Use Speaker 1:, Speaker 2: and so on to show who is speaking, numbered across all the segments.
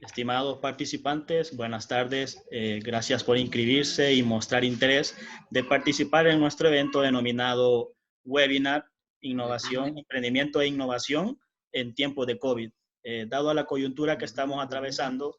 Speaker 1: Estimados participantes, buenas tardes. Gracias por inscribirse y mostrar interés de participar en nuestro evento denominado Webinar Innovación, Emprendimiento e Innovación en tiempos de COVID. Dado a la coyuntura que estamos atravesando,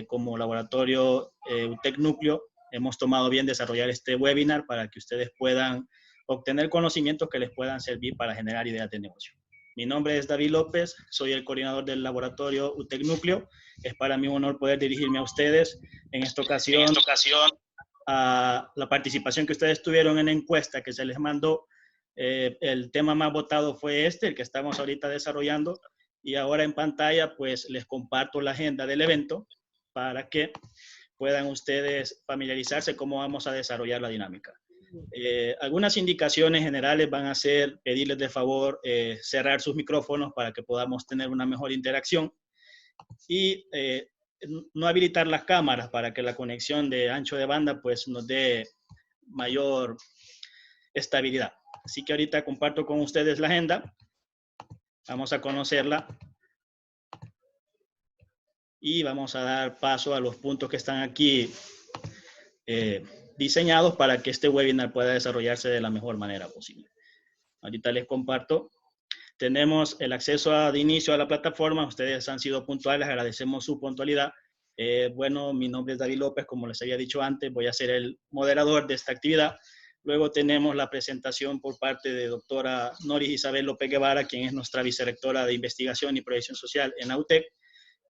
Speaker 1: como laboratorio UTEC Núcleo, hemos tomado bien desarrollar este webinar para que ustedes puedan obtener conocimientos que les puedan servir para generar ideas de negocio. Mi nombre es David López, soy el coordinador del laboratorio UTEC Núcleo. Es para mí un honor poder dirigirme a ustedes en esta ocasión a la participación que ustedes tuvieron en la encuesta que se les mandó. El tema más votado fue el que estamos ahorita desarrollando, y ahora en pantalla pues les comparto la agenda del evento para que puedan ustedes familiarizarse cómo vamos a desarrollar la dinámica. Algunas indicaciones generales van a ser pedirles de favor cerrar sus micrófonos para que podamos tener una mejor interacción y no habilitar las cámaras para que la conexión de ancho de banda pues nos dé mayor estabilidad. Así que ahorita comparto con ustedes la agenda, vamos a conocerla y vamos a dar paso a los puntos que están aquí diseñados para que este webinar pueda desarrollarse de la mejor manera posible. Ahorita les comparto. Tenemos el acceso de inicio a la plataforma. Ustedes han sido puntuales, agradecemos su puntualidad. Bueno, mi nombre es David López, como les había dicho antes, voy a ser el moderador de esta actividad. Luego tenemos la presentación por parte de doctora Noris Isabel López Guevara, quien es nuestra vicerrectora de Investigación y Proyección Social en la UTEC.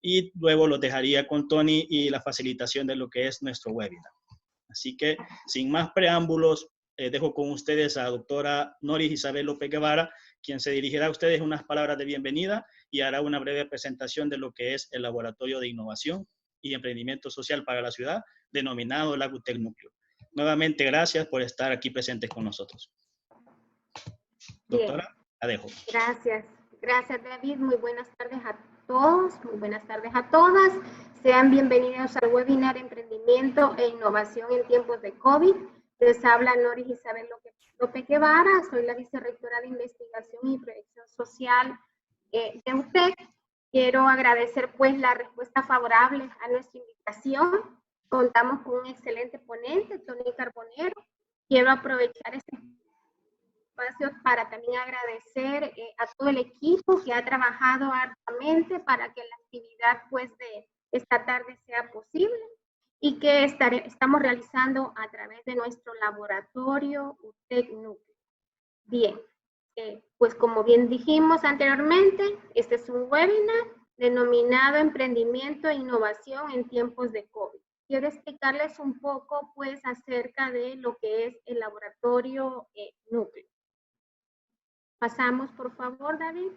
Speaker 1: Y luego los dejaría con Tony y la facilitación de lo que es nuestro webinar. Así que, sin más preámbulos, dejo con ustedes a doctora Noris Isabel López Guevara, quien se dirigirá a ustedes unas palabras de bienvenida y hará una breve presentación de lo que es el Laboratorio de Innovación y Emprendimiento Social para la Ciudad, denominado la UTEC Núcleo. Nuevamente, gracias por estar aquí presentes con nosotros. Doctora, la dejo.
Speaker 2: Gracias. Gracias, David. Muy buenas tardes a todos, muy buenas tardes a todas. Sean bienvenidos al webinar Emprendimiento e Innovación en tiempos de COVID. Les habla Noris Isabel López Guevara, soy la vicerrectora de Investigación y Proyección Social de UTEC. Quiero agradecer pues la respuesta favorable a nuestra invitación. Contamos con un excelente ponente, Tony Carbonero. Quiero aprovechar este espacio para también agradecer a todo el equipo que ha trabajado arduamente para que la actividad pues de esta tarde sea posible y que estamos realizando a través de nuestro laboratorio UTEC Núcleo. Bien, pues como bien dijimos anteriormente, este es un webinar denominado Emprendimiento e Innovación en tiempos de COVID. Quiero explicarles un poco pues acerca de lo que es el laboratorio Núcleo. Pasamos, por favor, David.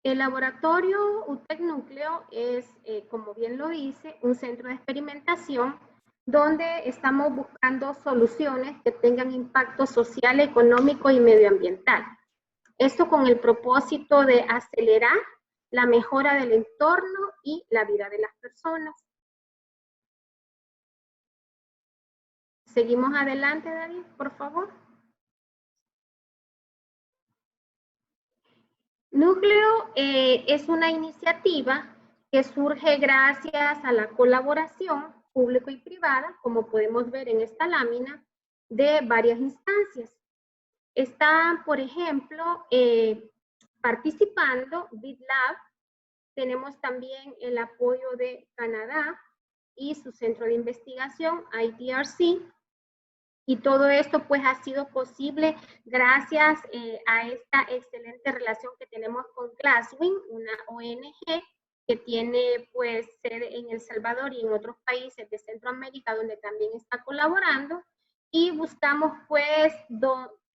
Speaker 2: El laboratorio UTEC Núcleo es, como bien lo dice, un centro de experimentación donde estamos buscando soluciones que tengan impacto social, económico y medioambiental. Esto con el propósito de acelerar la mejora del entorno y la vida de las personas. Seguimos adelante, David, por favor. Núcleo es una iniciativa que surge gracias a la colaboración público y privada, como podemos ver en esta lámina, de varias instancias. Está, por ejemplo, participando BitLab, tenemos también el apoyo de Canadá y su centro de investigación, ITRC, y todo esto pues ha sido posible gracias a esta excelente relación que tenemos con Glasswing, una ONG que tiene pues sede en El Salvador y en otros países de Centroamérica donde también está colaborando, y buscamos pues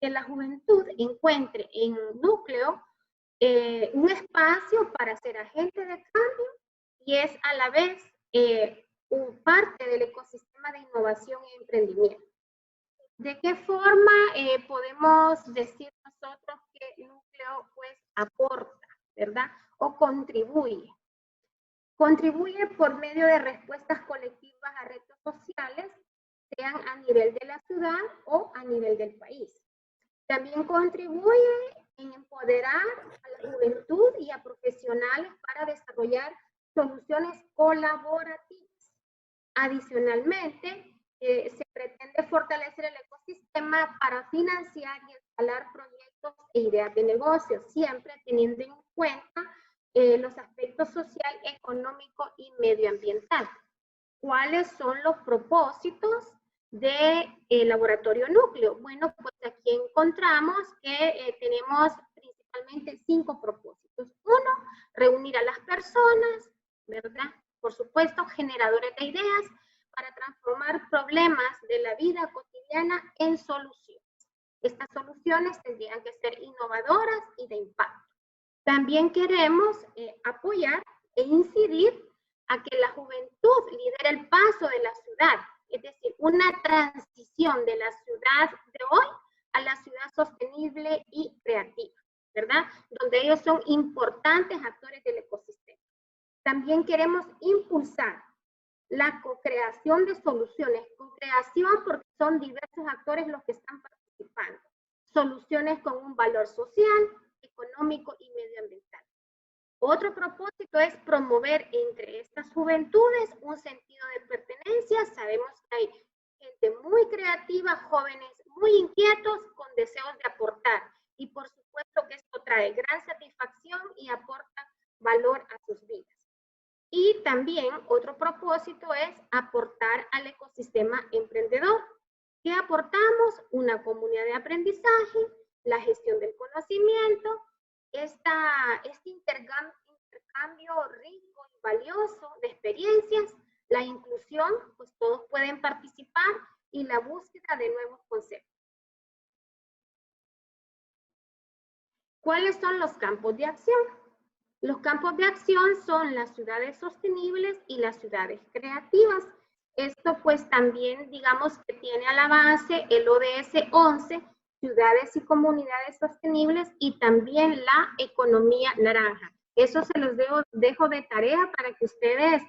Speaker 2: que la juventud encuentre en Núcleo un espacio para ser agente de cambio y es a la vez parte del ecosistema de innovación y emprendimiento. ¿De qué forma podemos decir nosotros que el Núcleo pues aporta, ¿verdad? O contribuye. Contribuye por medio de respuestas colectivas a retos sociales, sean a nivel de la ciudad o a nivel del país. También contribuye en empoderar a la juventud y a profesionales para desarrollar soluciones colaborativas. Adicionalmente, se pretende fortalecer el ecosistema para financiar y escalar proyectos e ideas de negocio, siempre teniendo en cuenta los aspectos social, económico y medioambiental. ¿Cuáles son los propósitos del laboratorio núcleo? Bueno, pues aquí encontramos que tenemos principalmente 5 propósitos. 1, reunir a las personas, ¿verdad? Por supuesto, generadores de ideas para transformar problemas de la vida cotidiana en soluciones. Estas soluciones tendrían que ser innovadoras y de impacto. También queremos apoyar e incidir a que la juventud lidere el paso de la ciudad, es decir, una transición de la ciudad de hoy a la ciudad sostenible y creativa, ¿verdad? Donde ellos son importantes actores del ecosistema. También queremos impulsar la co-creación de soluciones, co-creación porque son diversos actores los que están participando, soluciones con un valor social, económico y medioambiental. Otro propósito es promover entre estas juventudes un sentido de pertenencia. Sabemos que hay gente muy creativa, jóvenes muy inquietos con deseos de aportar. Y por supuesto que esto trae gran satisfacción y aporta valor a sus vidas. Y también otro propósito es aportar al ecosistema emprendedor. ¿Qué aportamos? Una comunidad de aprendizaje, la gestión del conocimiento, este intercambio rico y valioso de experiencias, la inclusión, pues todos pueden participar, y la búsqueda de nuevos conceptos. ¿Cuáles son los campos de acción? Los campos de acción son las ciudades sostenibles y las ciudades creativas. Esto pues también digamos que tiene a la base el ODS 11, ciudades y comunidades sostenibles, y también la economía naranja. Eso se los dejo de tarea para que ustedes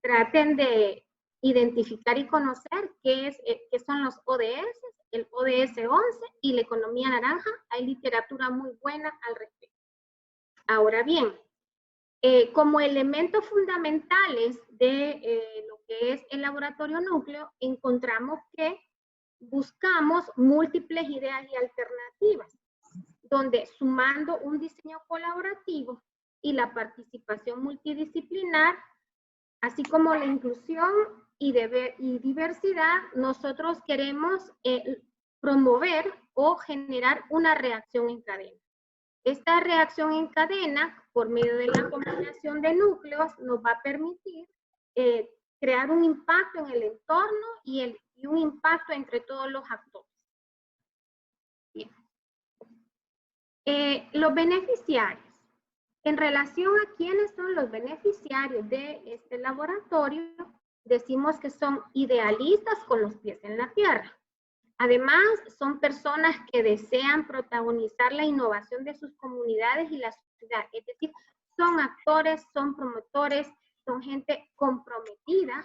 Speaker 2: traten de identificar y conocer qué son los ODS, el ODS 11 y la economía naranja. Hay literatura muy buena al respecto. Ahora bien, como elementos fundamentales de lo que es el laboratorio núcleo, encontramos que buscamos múltiples ideas y alternativas, donde sumando un diseño colaborativo y la participación multidisciplinar, así como la inclusión y diversidad, nosotros queremos promover o generar una reacción en cadena. Esta reacción en cadena, por medio de la combinación de núcleos, nos va a permitir crear un impacto en el entorno y un impacto entre todos los actores. Bien. Los beneficiarios. En relación a quiénes son los beneficiarios de este laboratorio, decimos que son idealistas con los pies en la tierra. Además, son personas que desean protagonizar la innovación de sus comunidades y la sociedad. Es decir, son actores, son promotores, son gente comprometida,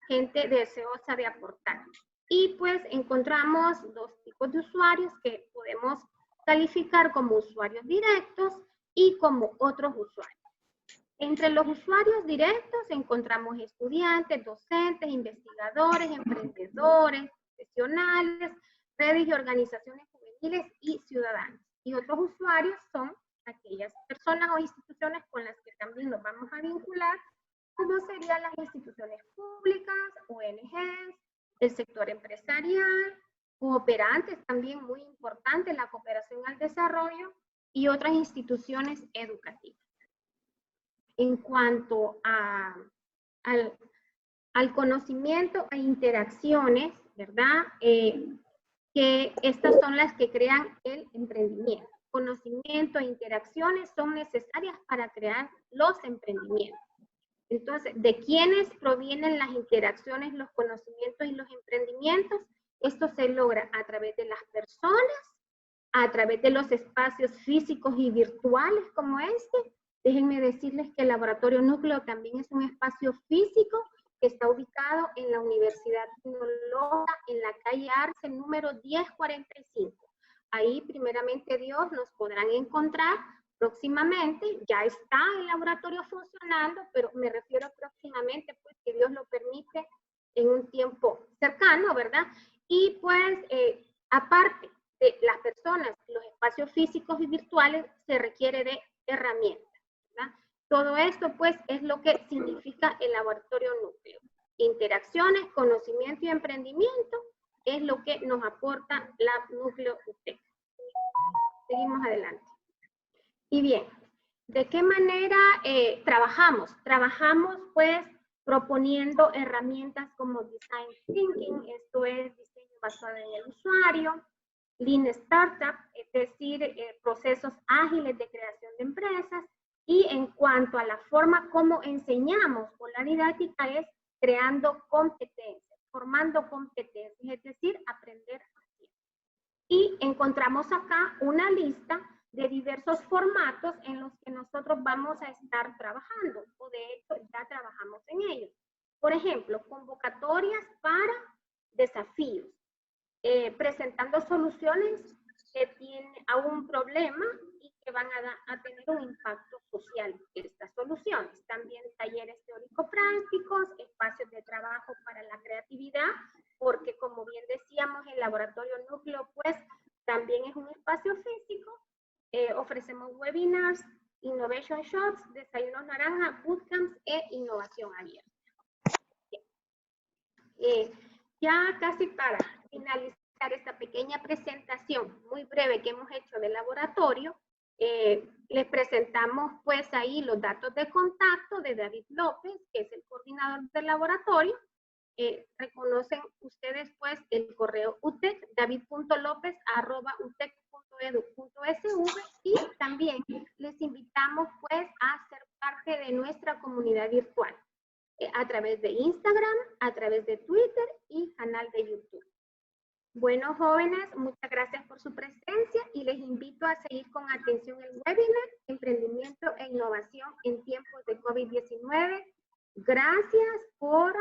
Speaker 2: gente deseosa de aportar. Y pues encontramos 2 tipos de usuarios que podemos calificar como usuarios directos y como otros usuarios. Entre los usuarios directos encontramos estudiantes, docentes, investigadores, emprendedores, profesionales, redes y organizaciones juveniles y ciudadanos. Y otros usuarios son aquellas personas o instituciones con las que también nos vamos a vincular, como serían las instituciones públicas, ONGs, el sector empresarial, cooperantes, también muy importante, la cooperación al desarrollo, y otras instituciones educativas. En cuanto al conocimiento e interacciones, ¿verdad? Que estas son las que crean el emprendimiento. Conocimiento e interacciones son necesarias para crear los emprendimientos. Entonces, ¿de quiénes provienen las interacciones, los conocimientos y los emprendimientos? Esto se logra a través de las personas, a través de los espacios físicos y virtuales como este. Déjenme decirles que el Laboratorio Núcleo también es un espacio físico que está ubicado en la Universidad Tecnológica, en la calle Arce, número 1045. Ahí, primeramente Dios, nos podrán encontrar. próximamente. Ya está el laboratorio funcionando, pero me refiero próximamente, pues que Dios lo permite en un tiempo cercano, ¿verdad? Y pues aparte de las personas, los espacios físicos y virtuales, se requiere de herramientas, ¿verdad? Todo esto pues es lo que significa el laboratorio núcleo. Interacciones, conocimiento y emprendimiento es lo que nos aporta la Núcleo UTEC. Seguimos adelante. Y bien, ¿de qué manera trabajamos? Trabajamos pues proponiendo herramientas como Design Thinking, esto es diseño basado en el usuario, Lean Startup, es decir, procesos ágiles de creación de empresas, y en cuanto a la forma como enseñamos o la didáctica es creando competencias, formando competencias, es decir, aprender haciendo. Y encontramos acá una lista de diversos formatos en los que nosotros vamos a estar trabajando, o de hecho ya trabajamos en ellos. Por ejemplo, convocatorias para desafíos, presentando soluciones que tienen a un problema y que van a tener un impacto social estas soluciones. También talleres teórico-prácticos, espacios de trabajo para la creatividad, porque como bien decíamos, el laboratorio núcleo pues también es un espacio físico. Ofrecemos webinars, innovation shops, desayunos naranja, bootcamps e innovación abierta. Ya casi para finalizar esta pequeña presentación muy breve que hemos hecho del laboratorio, les presentamos pues ahí los datos de contacto de David López, que es el coordinador del laboratorio. Reconocen ustedes pues el correo UTEC, david.lopez@utec.edu.sv, y también les invitamos pues a ser parte de nuestra comunidad virtual a través de Instagram, a través de Twitter y canal de YouTube. Bueno, jóvenes, muchas gracias por su presencia y les invito a seguir con atención el webinar Emprendimiento e Innovación en tiempos de COVID-19. Gracias por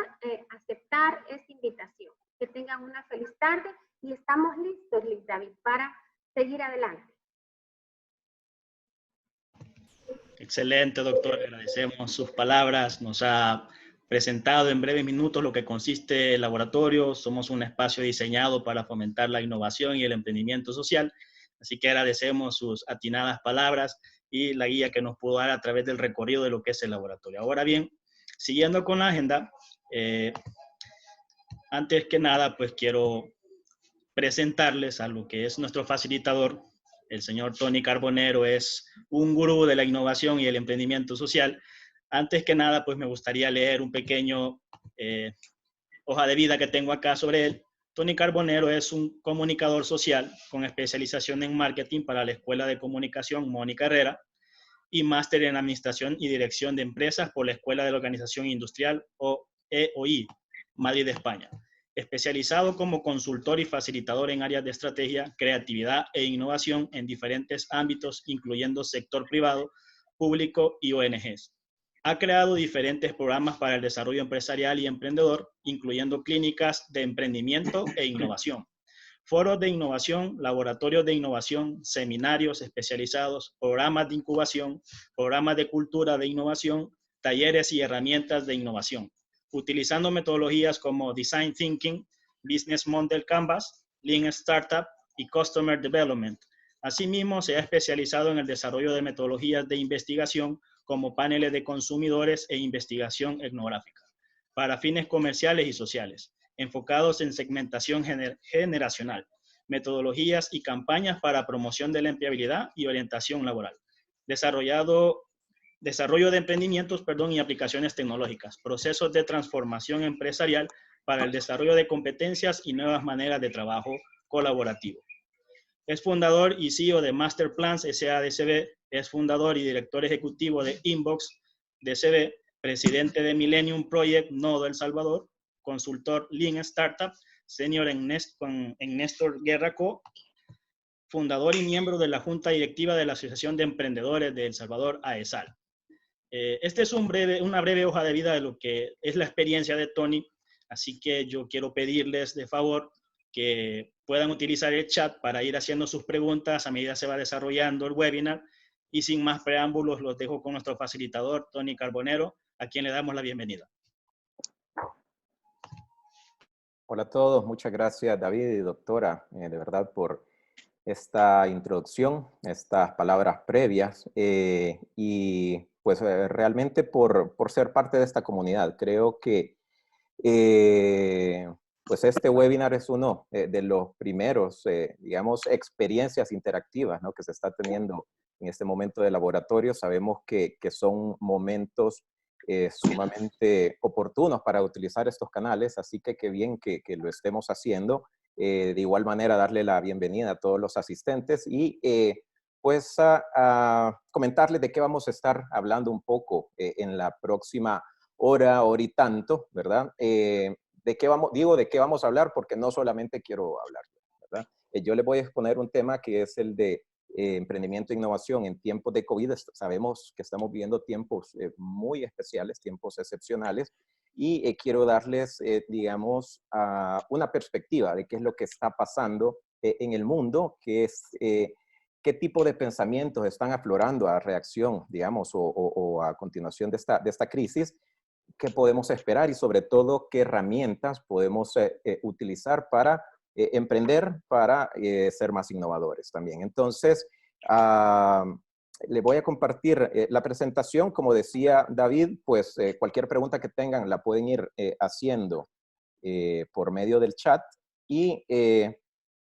Speaker 2: aceptar esta invitación. Que tengan una feliz tarde y estamos listos, Liz David, para seguir adelante.
Speaker 1: Excelente, doctor. Agradecemos sus palabras. Nos ha presentado en breves minutos lo que consiste el laboratorio. Somos un espacio diseñado para fomentar la innovación y el emprendimiento social. Así que agradecemos sus atinadas palabras y la guía que nos pudo dar a través del recorrido de lo que es el laboratorio. Ahora bien, siguiendo con la agenda, antes que nada, pues quiero presentarles a lo que es nuestro facilitador. El señor Tony Carbonero es un gurú de la innovación y el emprendimiento social. Antes que nada, pues me gustaría leer un pequeño hoja de vida que tengo acá sobre él. Tony Carbonero es un comunicador social con especialización en marketing para la Escuela de Comunicación Mónica Herrera y máster en Administración y Dirección de Empresas por la Escuela de la Organización Industrial EOI, Madrid, España. Especializado como consultor y facilitador en áreas de estrategia, creatividad e innovación en diferentes ámbitos, incluyendo sector privado, público y ONGs. Ha creado diferentes programas para el desarrollo empresarial y emprendedor, incluyendo clínicas de emprendimiento e innovación, foros de innovación, laboratorios de innovación, seminarios especializados, programas de incubación, programas de cultura de innovación, talleres y herramientas de innovación, utilizando metodologías como Design Thinking, Business Model Canvas, Lean Startup y Customer Development. Asimismo, se ha especializado en el desarrollo de metodologías de investigación como paneles de consumidores e investigación etnográfica, para fines comerciales y sociales, enfocados en segmentación generacional, metodologías y campañas para promoción de la empleabilidad y orientación laboral, desarrollo de emprendimientos, y aplicaciones tecnológicas, procesos de transformación empresarial para el desarrollo de competencias y nuevas maneras de trabajo colaborativo. Es fundador y CEO de Masterplans S.A.D.C.B., es fundador y director ejecutivo de Inbox DCB, presidente de Millennium Project Nodo El Salvador, consultor Lean Startup, senior en Néstor Guerra Co., fundador y miembro de la Junta Directiva de la Asociación de Emprendedores de El Salvador, AESAL. Este es una breve hoja de vida de lo que es la experiencia de Tony, así que yo quiero pedirles de favor que puedan utilizar el chat para ir haciendo sus preguntas a medida que se va desarrollando el webinar Y sin más preámbulos, los dejo con nuestro facilitador, Tony Carbonero, a quien le damos la bienvenida.
Speaker 3: Hola a todos, muchas gracias David y doctora, de verdad por esta introducción, estas palabras previas y pues realmente por ser parte de esta comunidad. Creo que pues este webinar es uno de los primeros, digamos, experiencias interactivas, ¿no?, que se está teniendo en este momento de laboratorio. Sabemos que son momentos sumamente oportunos para utilizar estos canales, así que qué bien que lo estemos haciendo. De igual manera, darle la bienvenida a todos los asistentes y pues a comentarles de qué vamos a estar hablando un poco en la próxima hora y tanto, ¿verdad? ¿De qué vamos a hablar? Porque no solamente quiero hablar, ¿verdad? Yo les voy a exponer un tema que es el de emprendimiento e innovación en tiempos de COVID. Sabemos que estamos viviendo tiempos muy especiales, tiempos excepcionales, y quiero darles, digamos, una perspectiva de qué es lo que está pasando en el mundo, qué tipo de pensamientos están aflorando a reacción, digamos, o a continuación de esta crisis, qué podemos esperar y sobre todo qué herramientas podemos utilizar para emprender, para ser más innovadores también. Entonces, le voy a compartir la presentación. Como decía David, pues cualquier pregunta que tengan la pueden ir haciendo por medio del chat y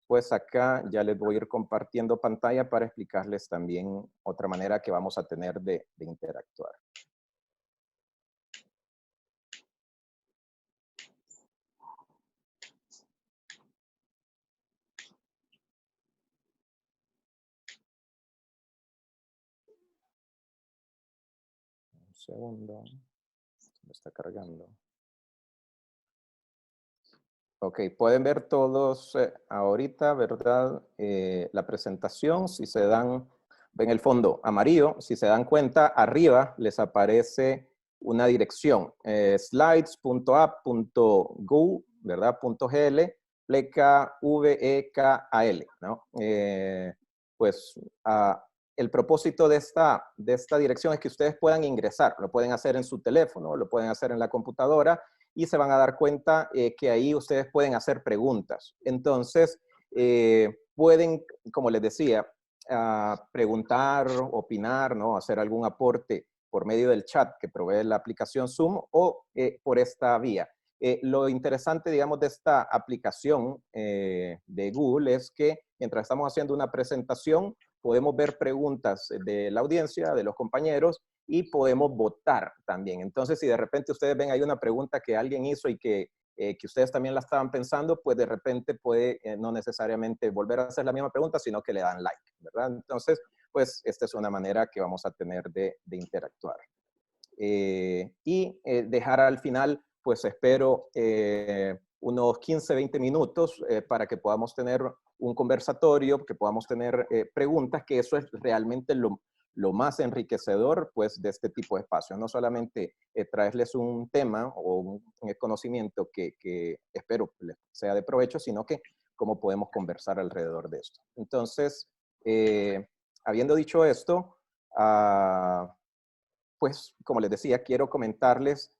Speaker 3: pues acá ya les voy a ir compartiendo pantalla para explicarles también otra manera que vamos a tener de interactuar. Un segundo, me está cargando. Ok, pueden ver todos ahorita, ¿verdad? La presentación, si se dan, ven el fondo amarillo, si se dan cuenta, arriba les aparece una dirección, slides.app.go, ¿verdad? .gl, pleca VEKAL, ¿no? Pues el propósito de esta dirección es que ustedes puedan ingresar, lo pueden hacer en su teléfono, lo pueden hacer en la computadora, y se van a dar cuenta que ahí ustedes pueden hacer preguntas. Entonces, pueden, como les decía, preguntar, opinar, ¿no?, hacer algún aporte por medio del chat que provee la aplicación Zoom o por esta vía. Lo interesante, digamos, de esta aplicación de Google es que mientras estamos haciendo una presentación, podemos ver preguntas de la audiencia, de los compañeros, y podemos votar también. Entonces, si de repente ustedes ven ahí una pregunta que alguien hizo y que ustedes también la estaban pensando, pues de repente puede no necesariamente volver a hacer la misma pregunta, sino que le dan like, ¿verdad? Entonces, pues esta es una manera que vamos a tener de interactuar. Y dejar al final, pues espero unos 15, 20 minutos para que podamos tener un conversatorio, que podamos tener preguntas, que eso es realmente lo más enriquecedor, pues, de este tipo de espacios. No solamente traerles un tema o un conocimiento que espero les sea de provecho, sino que cómo podemos conversar alrededor de esto. Entonces, habiendo dicho esto, pues, como les decía, quiero comentarles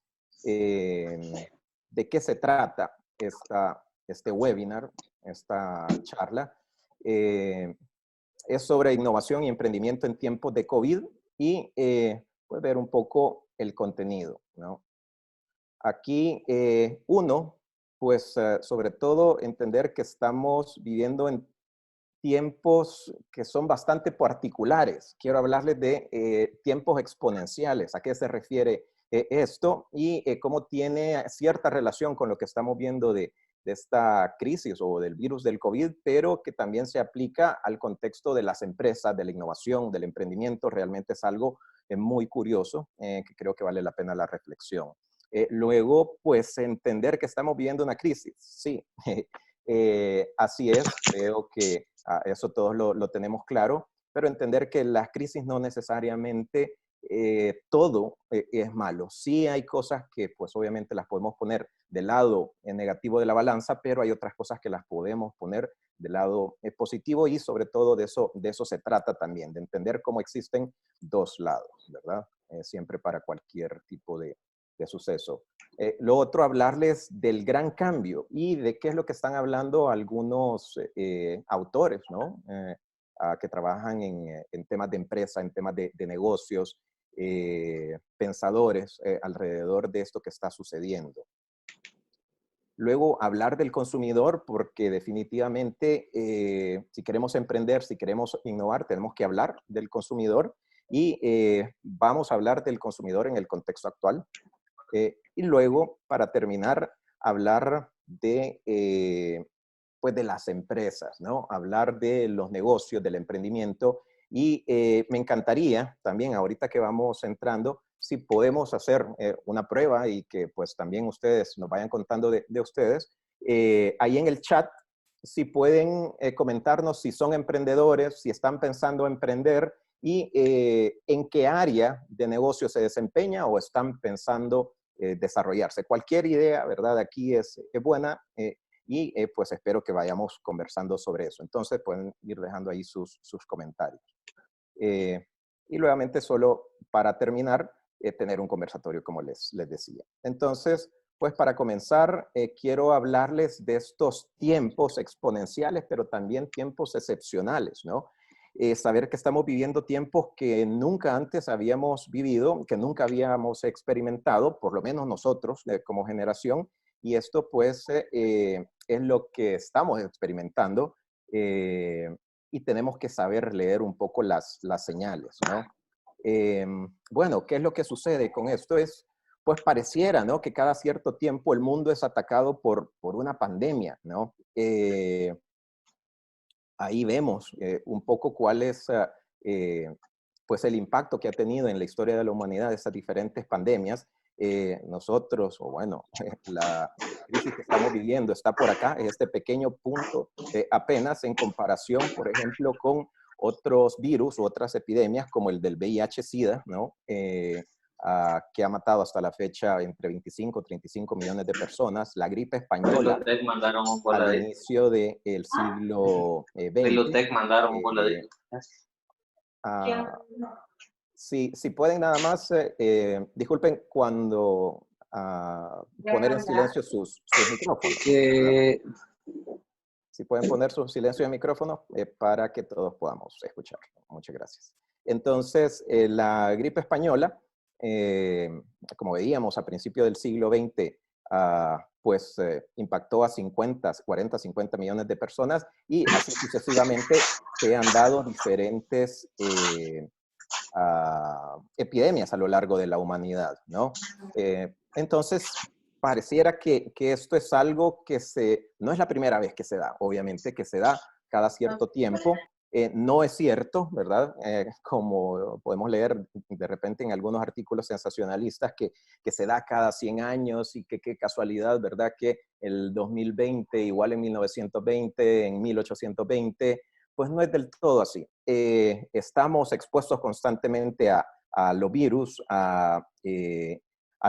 Speaker 3: de qué se trata este webinar, esta charla. Es sobre innovación y emprendimiento en tiempos de COVID y pues ver un poco el contenido, ¿no? Aquí pues sobre todo entender que estamos viviendo en tiempos que son bastante particulares. Quiero hablarles de tiempos exponenciales. ¿A qué se refiere esto? Y cómo tiene cierta relación con lo que estamos viendo de esta crisis o del virus del COVID, pero que también se aplica al contexto de las empresas, de la innovación, del emprendimiento. Realmente es algo muy curioso que creo que vale la pena la reflexión. Luego, pues entender que estamos viviendo una crisis. Sí, así es. Creo que eso todos lo tenemos claro, pero entender que las crisis no necesariamente todo es malo. Sí hay cosas que pues obviamente las podemos poner del lado negativo de la balanza, pero hay otras cosas que las podemos poner del lado positivo y sobre todo de eso se trata también, de entender cómo existen dos lados, ¿verdad? Siempre para cualquier tipo de suceso. Lo otro, hablarles del gran cambio y de qué es lo que están hablando algunos autores, ¿no? Que trabajan en temas de empresa, en temas de negocios, pensadores alrededor de esto que está sucediendo. Luego, hablar del consumidor, porque definitivamente si queremos emprender, si queremos innovar, tenemos que hablar del consumidor y vamos a hablar del consumidor en el contexto actual. Y luego, para terminar, hablar de, pues de las empresas, ¿no? Hablar de los negocios, del emprendimiento. Y me encantaría también, ahorita que vamos entrando, si podemos hacer una prueba y que pues también ustedes nos vayan contando de ustedes. Ahí en el chat, si pueden comentarnos si son emprendedores, si están pensando emprender y en qué área de negocio se desempeña o están pensando desarrollarse. Cualquier idea, ¿verdad? Aquí es buena y pues espero que vayamos conversando sobre eso. Entonces pueden ir dejando ahí sus comentarios. Y nuevamente, solo para terminar, tener un conversatorio, como les decía. Entonces, pues para comenzar, quiero hablarles de estos tiempos exponenciales, pero también tiempos excepcionales, ¿no? Saber que estamos viviendo tiempos que nunca antes habíamos vivido, que nunca habíamos experimentado, por lo menos nosotros como generación, y esto pues es lo que estamos experimentando y tenemos que saber leer un poco las señales, ¿no? Bueno, ¿qué es lo que sucede con esto? Pues pareciera, ¿no? Que cada cierto tiempo el mundo es atacado por una pandemia, ¿no? Ahí vemos un poco cuál es pues el impacto que ha tenido en la historia de la humanidad esas diferentes pandemias. Nosotros, o bueno, la crisis que estamos viviendo está por acá, es este pequeño punto apenas en comparación, por ejemplo, con otros virus u otras epidemias como el del VIH-Sida, ¿no? Que ha matado hasta la fecha entre 25 y 35 millones de personas. La gripe española
Speaker 4: mandaron un
Speaker 3: al
Speaker 4: coladito.
Speaker 3: inicio del siglo XX.
Speaker 4: Mandaron un coladito.
Speaker 3: Si pueden nada más, disculpen cuando poner en silencio sus micrófonos. Si pueden poner su silencio de micrófono para que todos podamos escuchar. Muchas gracias. Entonces, la gripe española, como veíamos a principios del siglo XX, pues impactó a 40, 50 millones de personas y así sucesivamente se han dado diferentes epidemias a lo largo de la humanidad, ¿no? Entonces, pareciera que esto es algo que no es la primera vez que se da, obviamente, que se da cada cierto tiempo. No es cierto, ¿verdad? Como podemos leer de repente en algunos artículos sensacionalistas que se da cada 100 años y que qué casualidad, ¿verdad? Que el 2020 igual en 1920, en 1820, pues no es del todo así. Estamos expuestos constantemente a los virus, a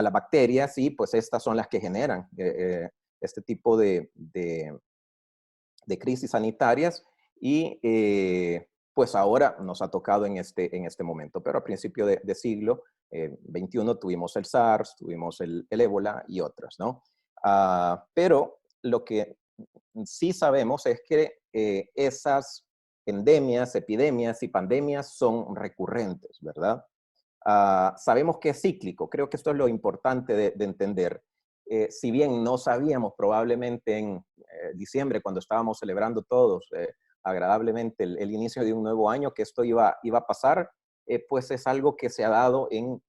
Speaker 3: las bacterias y pues estas son las que generan este tipo de crisis sanitarias y pues ahora nos ha tocado en este momento, pero a principio de siglo XXI tuvimos el SARS, tuvimos el ébola y otras, ¿no? Pero lo que sí sabemos es que esas endemias, epidemias y pandemias son recurrentes, ¿verdad? Sabemos que es cíclico, creo que esto es lo importante de entender. Si bien no sabíamos probablemente en diciembre, cuando estábamos celebrando todos agradablemente el inicio de un nuevo año, que esto iba a pasar, pues es algo que se ha dado en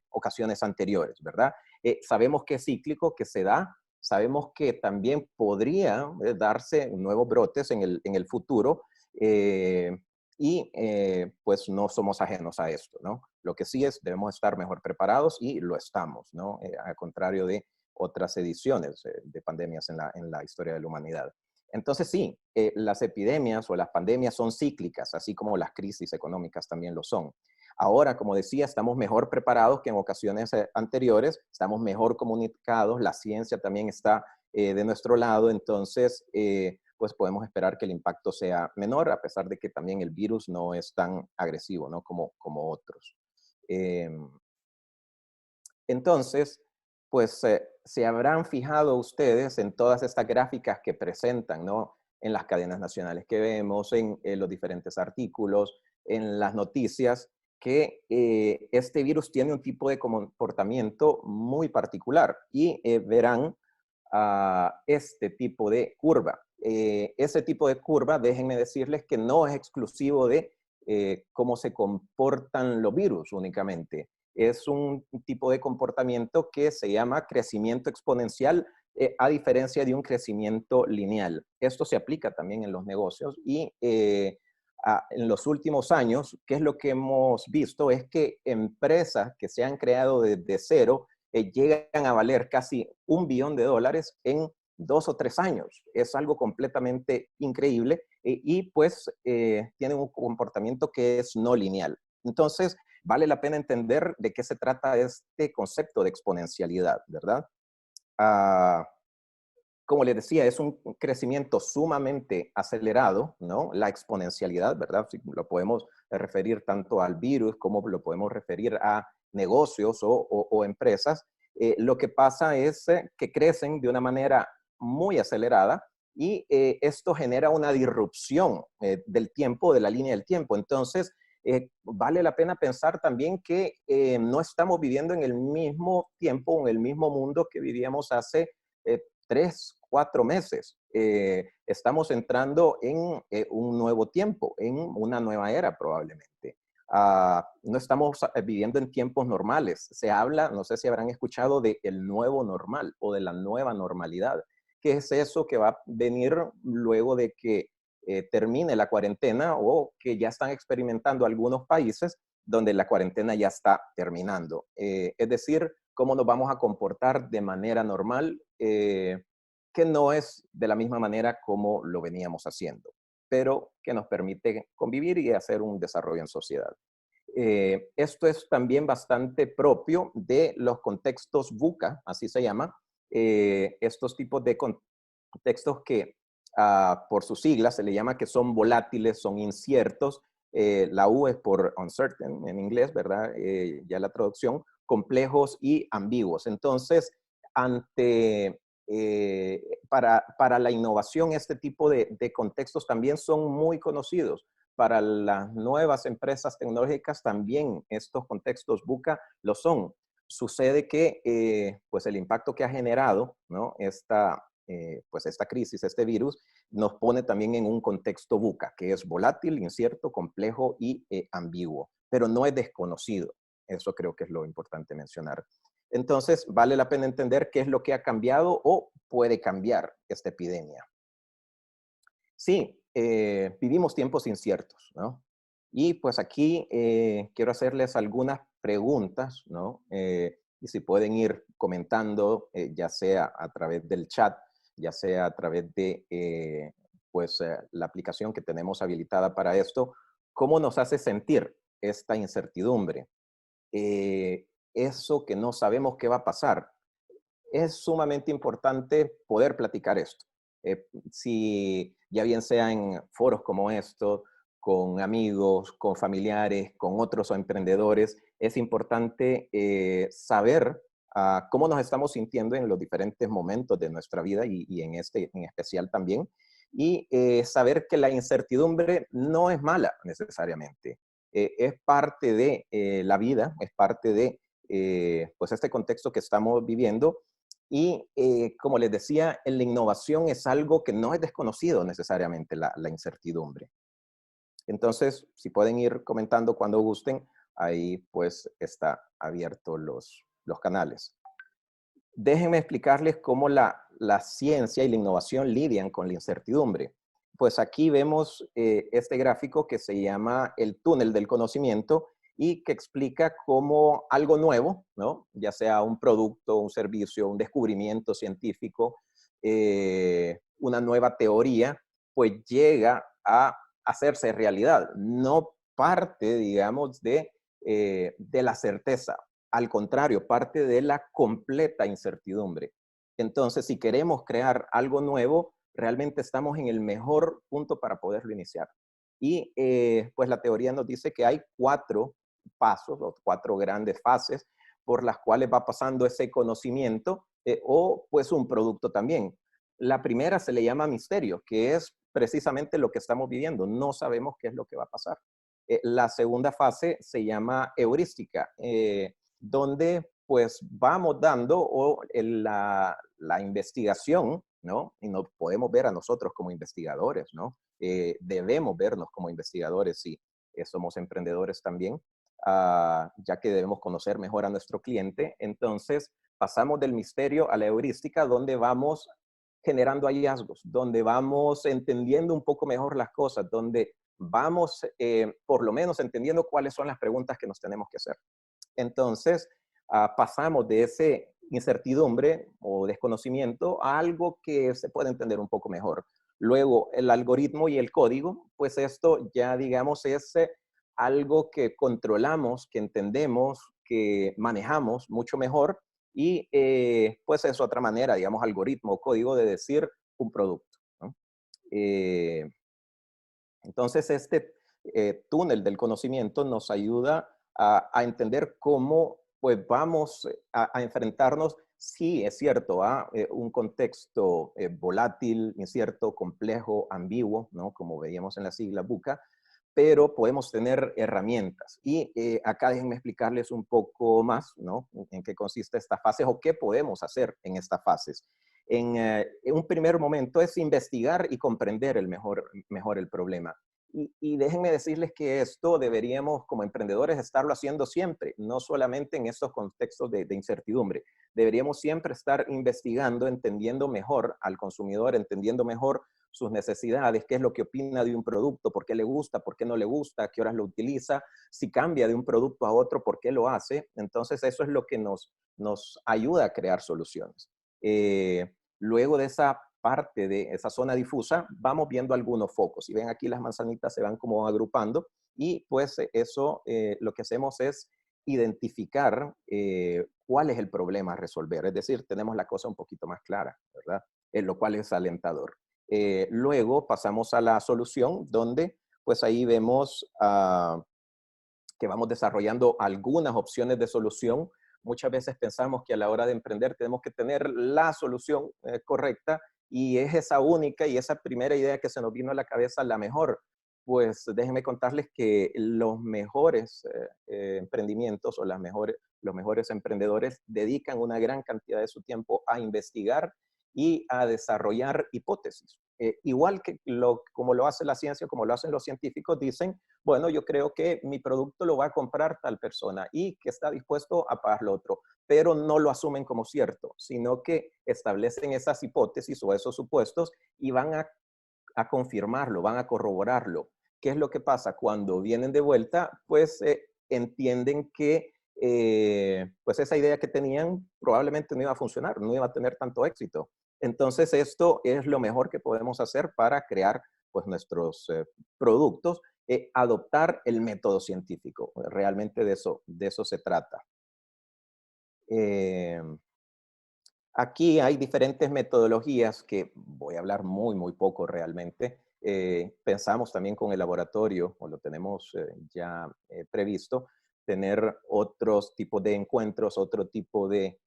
Speaker 3: ocasiones anteriores, ¿verdad? Sabemos que es cíclico, que se da, sabemos que también podría darse nuevos brotes en el futuro y pues no somos ajenos a esto, ¿no? Lo que sí es, debemos estar mejor preparados y lo estamos, ¿no? Al contrario de otras ediciones de pandemias en la historia de la humanidad. Entonces sí, las epidemias o las pandemias son cíclicas, así como las crisis económicas también lo son. Ahora, como decía, estamos mejor preparados que en ocasiones anteriores, estamos mejor comunicados, la ciencia también está de nuestro lado, entonces pues podemos esperar que el impacto sea menor, a pesar de que también el virus no es tan agresivo, ¿no? como otros. Entonces, pues se habrán fijado ustedes en todas estas gráficas que presentan, ¿no? En las cadenas nacionales que vemos, en los diferentes artículos, en las noticias, que este virus tiene un tipo de comportamiento muy particular y verán este tipo de curva. Ese tipo de curva, déjenme decirles que no es exclusivo de cómo se comportan los virus únicamente. Es un tipo de comportamiento que se llama crecimiento exponencial, a diferencia de un crecimiento lineal. Esto se aplica también en los negocios y en los últimos años, ¿qué es lo que hemos visto? Es que empresas que se han creado desde cero llegan a valer casi $1 billón en 2 o 3 años. Es algo completamente increíble y pues tienen un comportamiento que es no lineal. Entonces, vale la pena entender de qué se trata este concepto de exponencialidad, ¿verdad? Como les decía, es un crecimiento sumamente acelerado, ¿no? La exponencialidad, ¿verdad? Lo podemos referir tanto al virus como lo podemos referir a negocios o empresas. Lo que pasa es que crecen de una manera muy acelerada y esto genera una disrupción del tiempo, de la línea del tiempo. Entonces, vale la pena pensar también que no estamos viviendo en el mismo tiempo, en el mismo mundo que vivíamos hace 3, 4 meses. Estamos entrando en un nuevo tiempo, en una nueva era probablemente. No estamos viviendo en tiempos normales. Se habla, no sé si habrán escuchado, de el nuevo normal o de la nueva normalidad. ¿Qué es eso que va a venir luego de que termine la cuarentena o que ya están experimentando algunos países donde la cuarentena ya está terminando? Es decir, cómo nos vamos a comportar de manera normal, que no es de la misma manera como lo veníamos haciendo, pero que nos permite convivir y hacer un desarrollo en sociedad. Esto es también bastante propio de los contextos VUCA, así se llama, estos tipos de contextos que por sus siglas se le llama que son volátiles, son inciertos. La U es por uncertain en inglés, ¿verdad? Ya la traducción, complejos y ambiguos. Entonces, para la innovación, este tipo de contextos también son muy conocidos. Para las nuevas empresas tecnológicas también estos contextos VUCA lo son. Sucede que pues el impacto que ha generado, ¿no? Pues esta crisis, este virus, nos pone también en un contexto VUCA, que es volátil, incierto, complejo y ambiguo, pero no es desconocido. Eso creo que es lo importante mencionar. Entonces, vale la pena entender qué es lo que ha cambiado o puede cambiar esta epidemia. Sí, vivimos tiempos inciertos, ¿no? Y pues aquí quiero hacerles algunas preguntas, ¿no? Y si pueden ir comentando, ya sea a través del chat, ya sea a través de la aplicación que tenemos habilitada para esto, ¿cómo nos hace sentir esta incertidumbre? Eso que no sabemos qué va a pasar. Es sumamente importante poder platicar esto. Si ya bien sea en foros como estos, con amigos, con familiares, con otros emprendedores, es importante saber cómo nos estamos sintiendo en los diferentes momentos de nuestra vida y en este en especial también. Y saber que la incertidumbre no es mala necesariamente. Es parte de la vida, es parte de pues este contexto que estamos viviendo. Y como les decía, en la innovación es algo que no es desconocido necesariamente, la incertidumbre. Entonces, si pueden ir comentando cuando gusten, ahí pues está abierto los canales. Déjenme explicarles cómo la ciencia y la innovación lidian con la incertidumbre. Pues aquí vemos este gráfico que se llama el túnel del conocimiento y que explica cómo algo nuevo, ¿no? Ya sea un producto, un servicio, un descubrimiento científico, una nueva teoría, pues llega a hacerse realidad. No parte, digamos, de de la certeza. Al contrario, parte de la completa incertidumbre. Entonces, si queremos crear algo nuevo, realmente estamos en el mejor punto para poderlo iniciar. Y pues la teoría nos dice que hay 4 pasos o 4 grandes fases por las cuales va pasando ese conocimiento o pues un producto también. La primera se le llama misterio, que es precisamente lo que estamos viviendo. No sabemos qué es lo que va a pasar. La segunda fase se llama heurística, donde pues vamos dando la investigación, ¿no? Y nos podemos ver a nosotros como investigadores, ¿no? Debemos vernos como investigadores si somos emprendedores también, ya que debemos conocer mejor a nuestro cliente. Entonces, pasamos del misterio a la heurística, donde vamos generando hallazgos, donde vamos entendiendo un poco mejor las cosas, donde vamos por lo menos entendiendo cuáles son las preguntas que nos tenemos que hacer. Entonces, pasamos de ese incertidumbre o desconocimiento a algo que se puede entender un poco mejor. Luego, el algoritmo y el código, pues esto ya digamos es algo que controlamos, que entendemos, que manejamos mucho mejor y pues es otra manera, digamos, algoritmo o código de decir un producto, ¿no? Entonces, este túnel del conocimiento nos ayuda a entender cómo pues, vamos a enfrentarnos, sí, es cierto, a un contexto volátil, incierto, complejo, ambiguo, ¿no? Como veíamos en la sigla BUCA, pero podemos tener herramientas. Y acá déjenme explicarles un poco más, ¿no? En qué consiste esta fase o qué podemos hacer en estas fases. En un primer momento es investigar y comprender mejor el problema. Y déjenme decirles que esto deberíamos como emprendedores estarlo haciendo siempre, no solamente en estos contextos de incertidumbre. Deberíamos siempre estar investigando, entendiendo mejor al consumidor, entendiendo mejor sus necesidades, qué es lo que opina de un producto, por qué le gusta, por qué no le gusta, a qué horas lo utiliza, si cambia de un producto a otro, por qué lo hace. Entonces eso es lo que nos ayuda a crear soluciones. Luego de esa parte de esa zona difusa, vamos viendo algunos focos. Si ven aquí las manzanitas se van como agrupando y pues eso lo que hacemos es identificar cuál es el problema a resolver. Es decir, tenemos la cosa un poquito más clara, ¿verdad? Lo cual es alentador. Luego pasamos a la solución, donde pues ahí vemos que vamos desarrollando algunas opciones de solución. Muchas veces pensamos que a la hora de emprender tenemos que tener la solución correcta y es esa única y esa primera idea que se nos vino a la cabeza la mejor. Pues déjenme contarles que los mejores emprendimientos o los mejores emprendedores dedican una gran cantidad de su tiempo a investigar y a desarrollar hipótesis. Igual que como lo hace la ciencia, como lo hacen los científicos, dicen, bueno, yo creo que mi producto lo va a comprar tal persona y que está dispuesto a pagar lo otro, pero no lo asumen como cierto, sino que establecen esas hipótesis o esos supuestos y van a confirmarlo, van a corroborarlo. ¿Qué es lo que pasa? Cuando vienen de vuelta, pues entienden que pues esa idea que tenían probablemente no iba a funcionar, no iba a tener tanto éxito. Entonces esto es lo mejor que podemos hacer para crear pues nuestros productos, adoptar el método científico. Realmente de eso se trata. Aquí hay diferentes metodologías que voy a hablar muy poco realmente. Pensamos también con el laboratorio, o lo tenemos ya previsto, tener otros tipos de encuentros, otro tipo de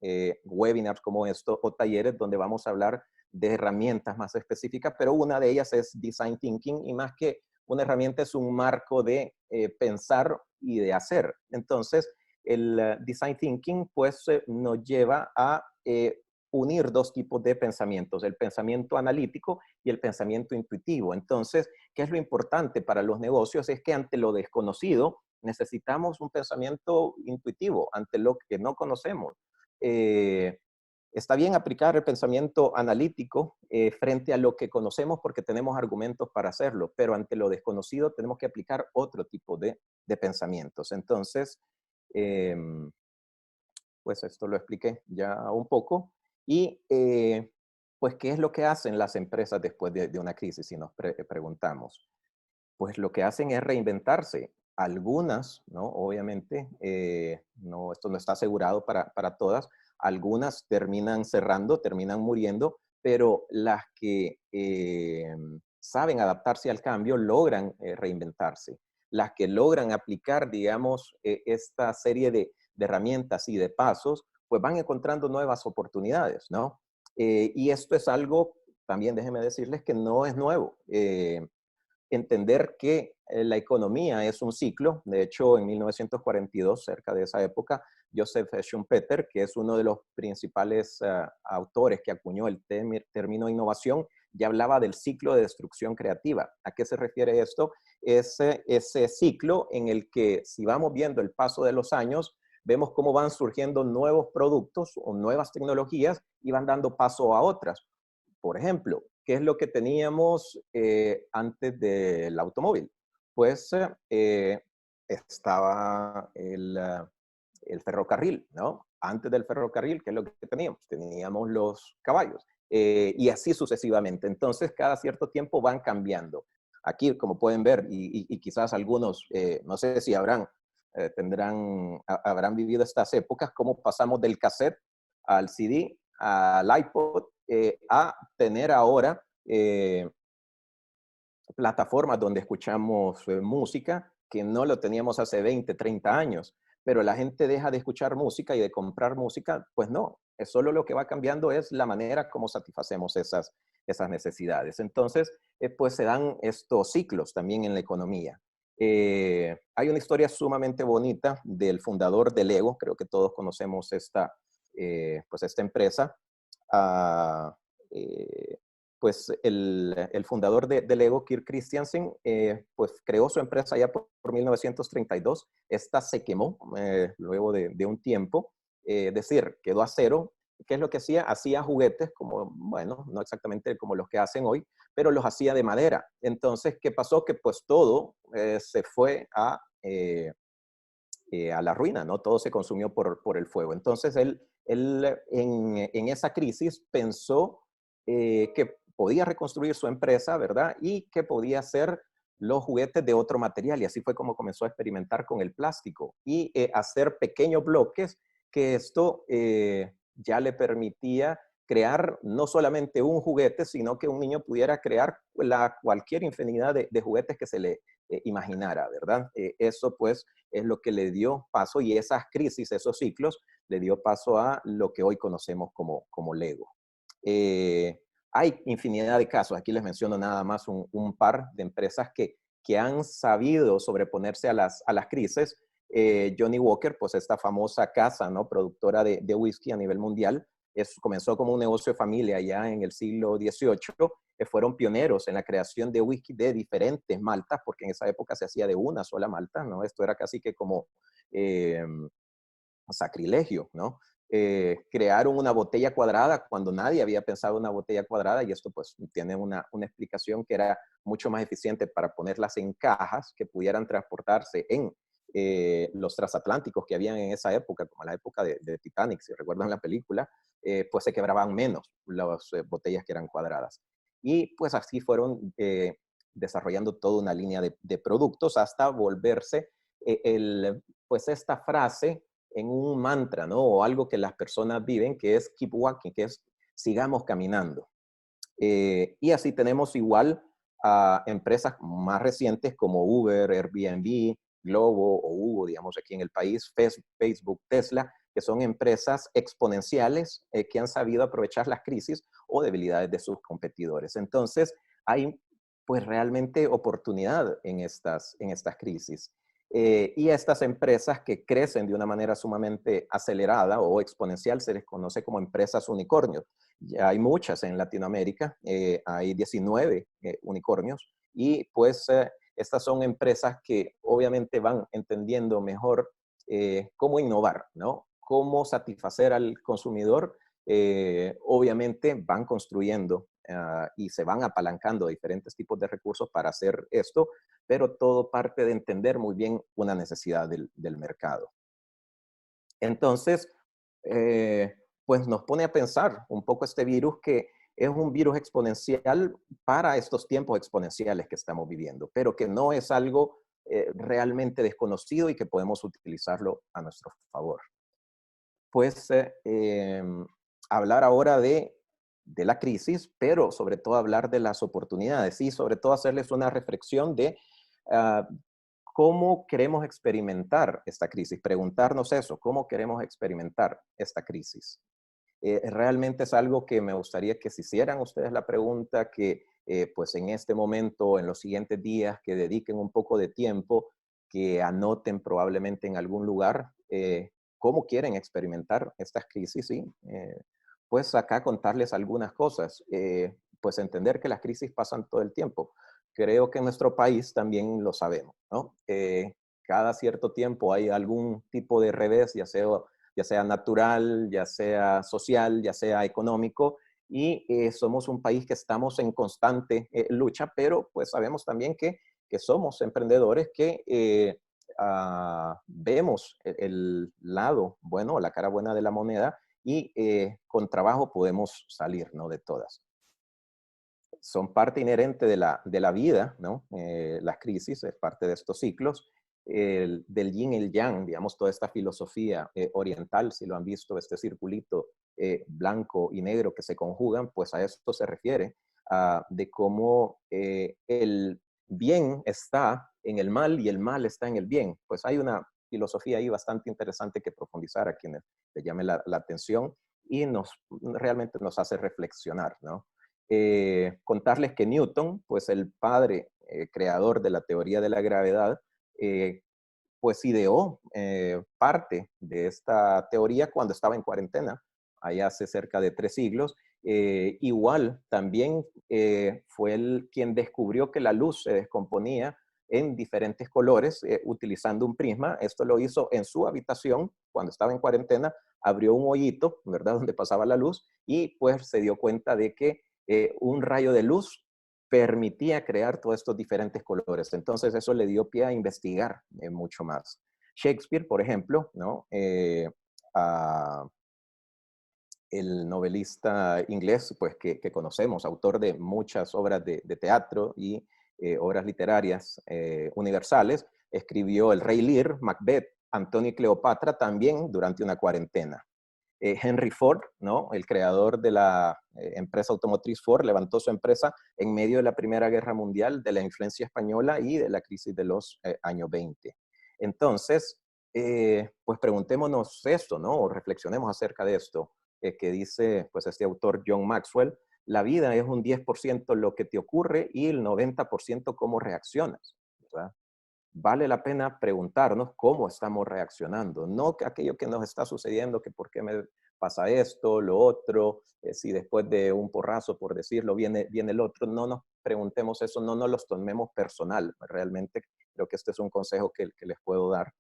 Speaker 3: webinars como esto, o talleres donde vamos a hablar de herramientas más específicas, pero una de ellas es Design Thinking, y más que una herramienta es un marco de pensar y de hacer. Entonces, el Design Thinking pues nos lleva a unir dos tipos de pensamientos, el pensamiento analítico y el pensamiento intuitivo. Entonces, ¿qué es lo importante para los negocios? Es que ante lo desconocido necesitamos un pensamiento intuitivo, ante lo que no conocemos. Está bien aplicar el pensamiento analítico frente a lo que conocemos porque tenemos argumentos para hacerlo, pero ante lo desconocido tenemos que aplicar otro tipo de pensamientos. Entonces, pues esto lo expliqué ya un poco. Y pues, ¿qué es lo que hacen las empresas después de una crisis? Si nos preguntamos, pues lo que hacen es reinventarse. algunas, ¿no? Obviamente, no, esto no está asegurado para todas. Algunas terminan cerrando, terminan muriendo, pero las que saben adaptarse al cambio logran reinventarse. Las que logran aplicar, digamos, esta serie de herramientas y de pasos, pues van encontrando nuevas oportunidades, ¿no? Y esto es algo, también déjenme decirles que no es nuevo. Entender que la economía es un ciclo. De hecho, en 1942, cerca de esa época, Joseph Schumpeter, que es uno de los principales autores que acuñó el término innovación, ya hablaba del ciclo de destrucción creativa. ¿A qué se refiere esto? Ese ciclo en el que, si vamos viendo el paso de los años, vemos cómo van surgiendo nuevos productos o nuevas tecnologías y van dando paso a otras. Por ejemplo, ¿qué es lo que teníamos antes del automóvil? Pues estaba el ferrocarril, ¿no? Antes del ferrocarril, ¿qué es lo que teníamos? Teníamos los caballos y así sucesivamente. Entonces, cada cierto tiempo van cambiando. Aquí, como pueden ver, y quizás algunos, no sé si habrán vivido estas épocas, cómo pasamos del cassette al CD, al iPod, a tener ahora plataformas donde escuchamos música que no lo teníamos hace 20, 30 años, pero la gente deja de escuchar música y de comprar música, pues no, es solo lo que va cambiando es la manera como satisfacemos esas necesidades. Entonces, pues se dan estos ciclos también en la economía. Hay una historia sumamente bonita del fundador de Lego, creo que todos conocemos pues esta empresa. Pues el fundador de Lego, Kirk Christiansen, pues creó su empresa ya por 1932. Esta se quemó luego de un tiempo, es decir, quedó a cero. ¿Qué es lo que hacía? Hacía juguetes como, bueno, no exactamente como los que hacen hoy, pero los hacía de madera. Entonces, ¿qué pasó? Que pues todo se fue a la ruina, ¿no? Todo se consumió por el fuego. Entonces, él en esa crisis pensó que podía reconstruir su empresa, ¿verdad? Y que podía hacer los juguetes de otro material. Y así fue como comenzó a experimentar con el plástico y hacer pequeños bloques que esto ya le permitía crear no solamente un juguete, sino que un niño pudiera crear cualquier infinidad de juguetes que se le imaginara, ¿verdad? Eso pues es lo que le dio paso, y esas crisis, esos ciclos, le dio paso a lo que hoy conocemos como Lego. Hay infinidad de casos, aquí les menciono nada más un par de empresas que han sabido sobreponerse a las crisis. Johnnie Walker, pues esta famosa casa, ¿no? Productora de whisky a nivel mundial, comenzó como un negocio de familia ya en el siglo XVIII, fueron pioneros en la creación de whisky de diferentes maltas, porque en esa época se hacía de una sola malta, ¿no? Esto era casi que como sacrilegio, ¿no? Crearon una botella cuadrada cuando nadie había pensado en una botella cuadrada, y esto pues tiene una explicación que era mucho más eficiente para ponerlas en cajas que pudieran transportarse en los transatlánticos que habían en esa época, como la época de Titanic, si recuerdan la película, pues se quebraban menos las botellas que eran cuadradas. Y pues así fueron desarrollando toda una línea de productos hasta volverse pues esta frase en un mantra, ¿no? O algo que las personas viven, que es keep walking, que es sigamos caminando. Y así tenemos igual a empresas más recientes como Uber, Airbnb, Globo o Hugo, digamos aquí en el país, Facebook, Tesla, que son empresas exponenciales que han sabido aprovechar las crisis o debilidades de sus competidores. Entonces, hay pues realmente oportunidad en estas crisis. Y estas empresas que crecen de una manera sumamente acelerada o exponencial se les conoce como empresas unicornios. Ya hay muchas en Latinoamérica, hay 19 unicornios, y pues estas son empresas que obviamente van entendiendo mejor cómo innovar, ¿no? Cómo satisfacer al consumidor. Obviamente van construyendo y se van apalancando diferentes tipos de recursos para hacer esto, pero todo parte de entender muy bien una necesidad del mercado. Entonces, pues nos pone a pensar un poco este virus, que es un virus exponencial para estos tiempos exponenciales que estamos viviendo, pero que no es algo realmente desconocido y que podemos utilizarlo a nuestro favor. Pues hablar ahora de la crisis, pero sobre todo hablar de las oportunidades y sobre todo hacerles una reflexión de uh, cómo queremos experimentar esta crisis. Preguntarnos eso, ¿cómo queremos experimentar esta crisis? Realmente es algo que me gustaría que se hicieran ustedes la pregunta, que pues en este momento, en los siguientes días, que dediquen un poco de tiempo, que anoten probablemente en algún lugar cómo quieren experimentar estas crisis, ¿sí? Pues acá contarles algunas cosas, pues entender que las crisis pasan todo el tiempo. Creo que en nuestro país también lo sabemos, ¿no? Cada cierto tiempo hay algún tipo de revés, ya sea natural, ya sea social, ya sea económico, y somos un país que estamos en constante lucha, pero pues sabemos también que somos emprendedores que vemos el lado bueno, la cara buena de la moneda, y con trabajo podemos salir, ¿no? De todas. Son parte inherente de la vida, ¿no? Las crisis es parte de estos ciclos, del yin y el yang, digamos, toda esta filosofía oriental, si lo han visto, este circulito blanco y negro que se conjugan, pues a esto se refiere, de cómo el bien está en el mal y el mal está en el bien. Pues hay una filosofía ahí bastante interesante que profundizar a quienes le llame la atención y realmente nos hace reflexionar, ¿no? Contarles que Newton, pues el padre creador de la teoría de la gravedad, pues ideó parte de esta teoría cuando estaba en cuarentena, allá hace cerca de 3 siglos. Igual también fue quien descubrió que la luz se descomponía en diferentes colores utilizando un prisma. Esto lo hizo en su habitación cuando estaba en cuarentena, abrió un hoyito, ¿verdad?, donde pasaba la luz, y pues se dio cuenta de que un rayo de luz permitía crear todos estos diferentes colores. Entonces eso le dio pie a investigar mucho más. Shakespeare, por ejemplo, ¿no? El novelista inglés, pues que conocemos, autor de muchas obras de teatro y obras literarias universales, escribió El Rey Lear, Macbeth, Antonio y Cleopatra también durante una cuarentena. Henry Ford, ¿no? El creador de la empresa automotriz Ford, levantó su empresa en medio de la Primera Guerra Mundial, de la influencia española y de la crisis de los años 20. Entonces, pues preguntémonos esto, ¿no? O reflexionemos acerca de esto, que dice pues este autor John Maxwell: la vida es un 10% lo que te ocurre y el 90% cómo reaccionas, ¿verdad? Vale la pena preguntarnos cómo estamos reaccionando, no aquello que nos está sucediendo, que por qué me pasa esto, lo otro, si después de un porrazo, por decirlo, viene el otro. No nos preguntemos eso, no nos los tomemos personal. Realmente creo que este es un consejo que les puedo dar.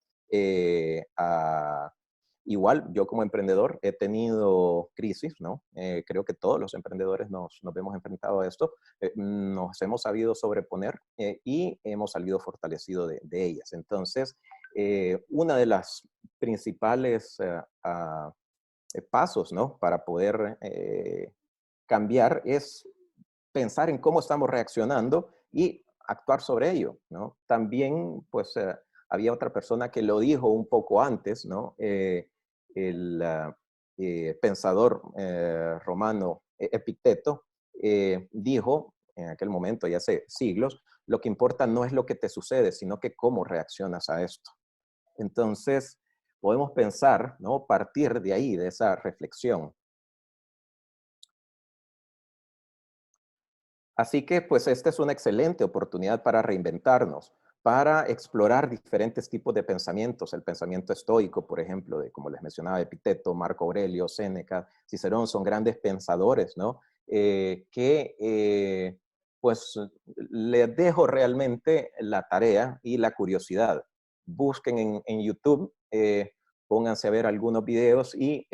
Speaker 3: Igual, yo como emprendedor he tenido crisis, ¿no? Creo que todos los emprendedores nos vemos enfrentados a esto. Nos hemos sabido sobreponer y hemos salido fortalecidos de ellas. Entonces, una de las principales pasos, ¿no? Para poder cambiar es pensar en cómo estamos reaccionando y actuar sobre ello, ¿no? También, pues, había otra persona que lo dijo un poco antes, ¿no? El pensador romano Epicteto dijo en aquel momento, ya hace siglos, lo que importa no es lo que te sucede, sino que cómo reaccionas a esto. Entonces, podemos pensar, ¿no? Partir de ahí, de esa reflexión. Así que, pues, esta es una excelente oportunidad para reinventarnos, para explorar diferentes tipos de pensamientos. El pensamiento estoico, por ejemplo, de, como les mencionaba, Epicteto, Marco Aurelio, Séneca, Cicerón, son grandes pensadores, ¿no? Pues, les dejo realmente la tarea y la curiosidad. Busquen en YouTube, pónganse a ver algunos videos y,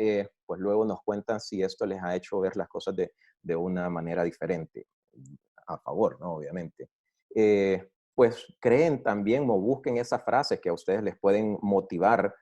Speaker 3: pues, luego nos cuentan si esto les ha hecho ver las cosas de una manera diferente, a favor, ¿no? Obviamente. Pues creen también o busquen esas frases que a ustedes les pueden motivar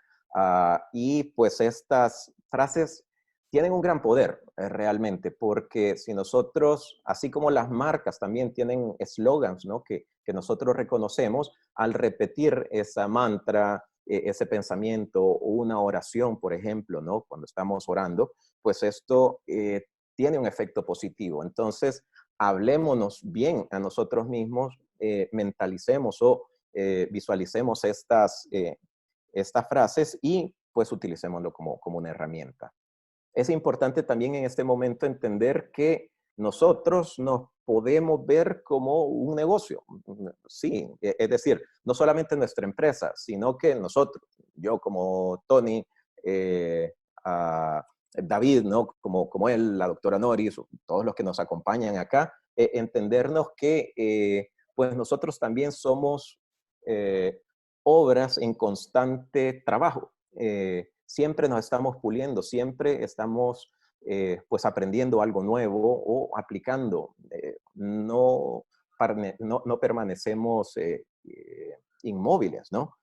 Speaker 3: y pues estas frases tienen un gran poder realmente, porque si nosotros, así como las marcas también tienen eslogans, ¿no? que nosotros reconocemos, al repetir esa mantra, ese pensamiento o una oración, por ejemplo, ¿no? Cuando estamos orando, pues esto tiene un efecto positivo. Entonces, hablémonos bien a nosotros mismos, mentalicemos o visualicemos estas frases y pues utilicémoslo como una herramienta. Es importante también en este momento entender que nosotros nos podemos ver como un negocio. Sí, es decir, no solamente nuestra empresa, sino que nosotros, yo como Tony, a David, ¿no? Como él, la doctora Noris, todos los que nos acompañan acá, entendernos que pues nosotros también somos obras en constante trabajo. Siempre nos estamos puliendo, siempre estamos pues aprendiendo algo nuevo o aplicando. No permanecemos inmóviles, ¿no?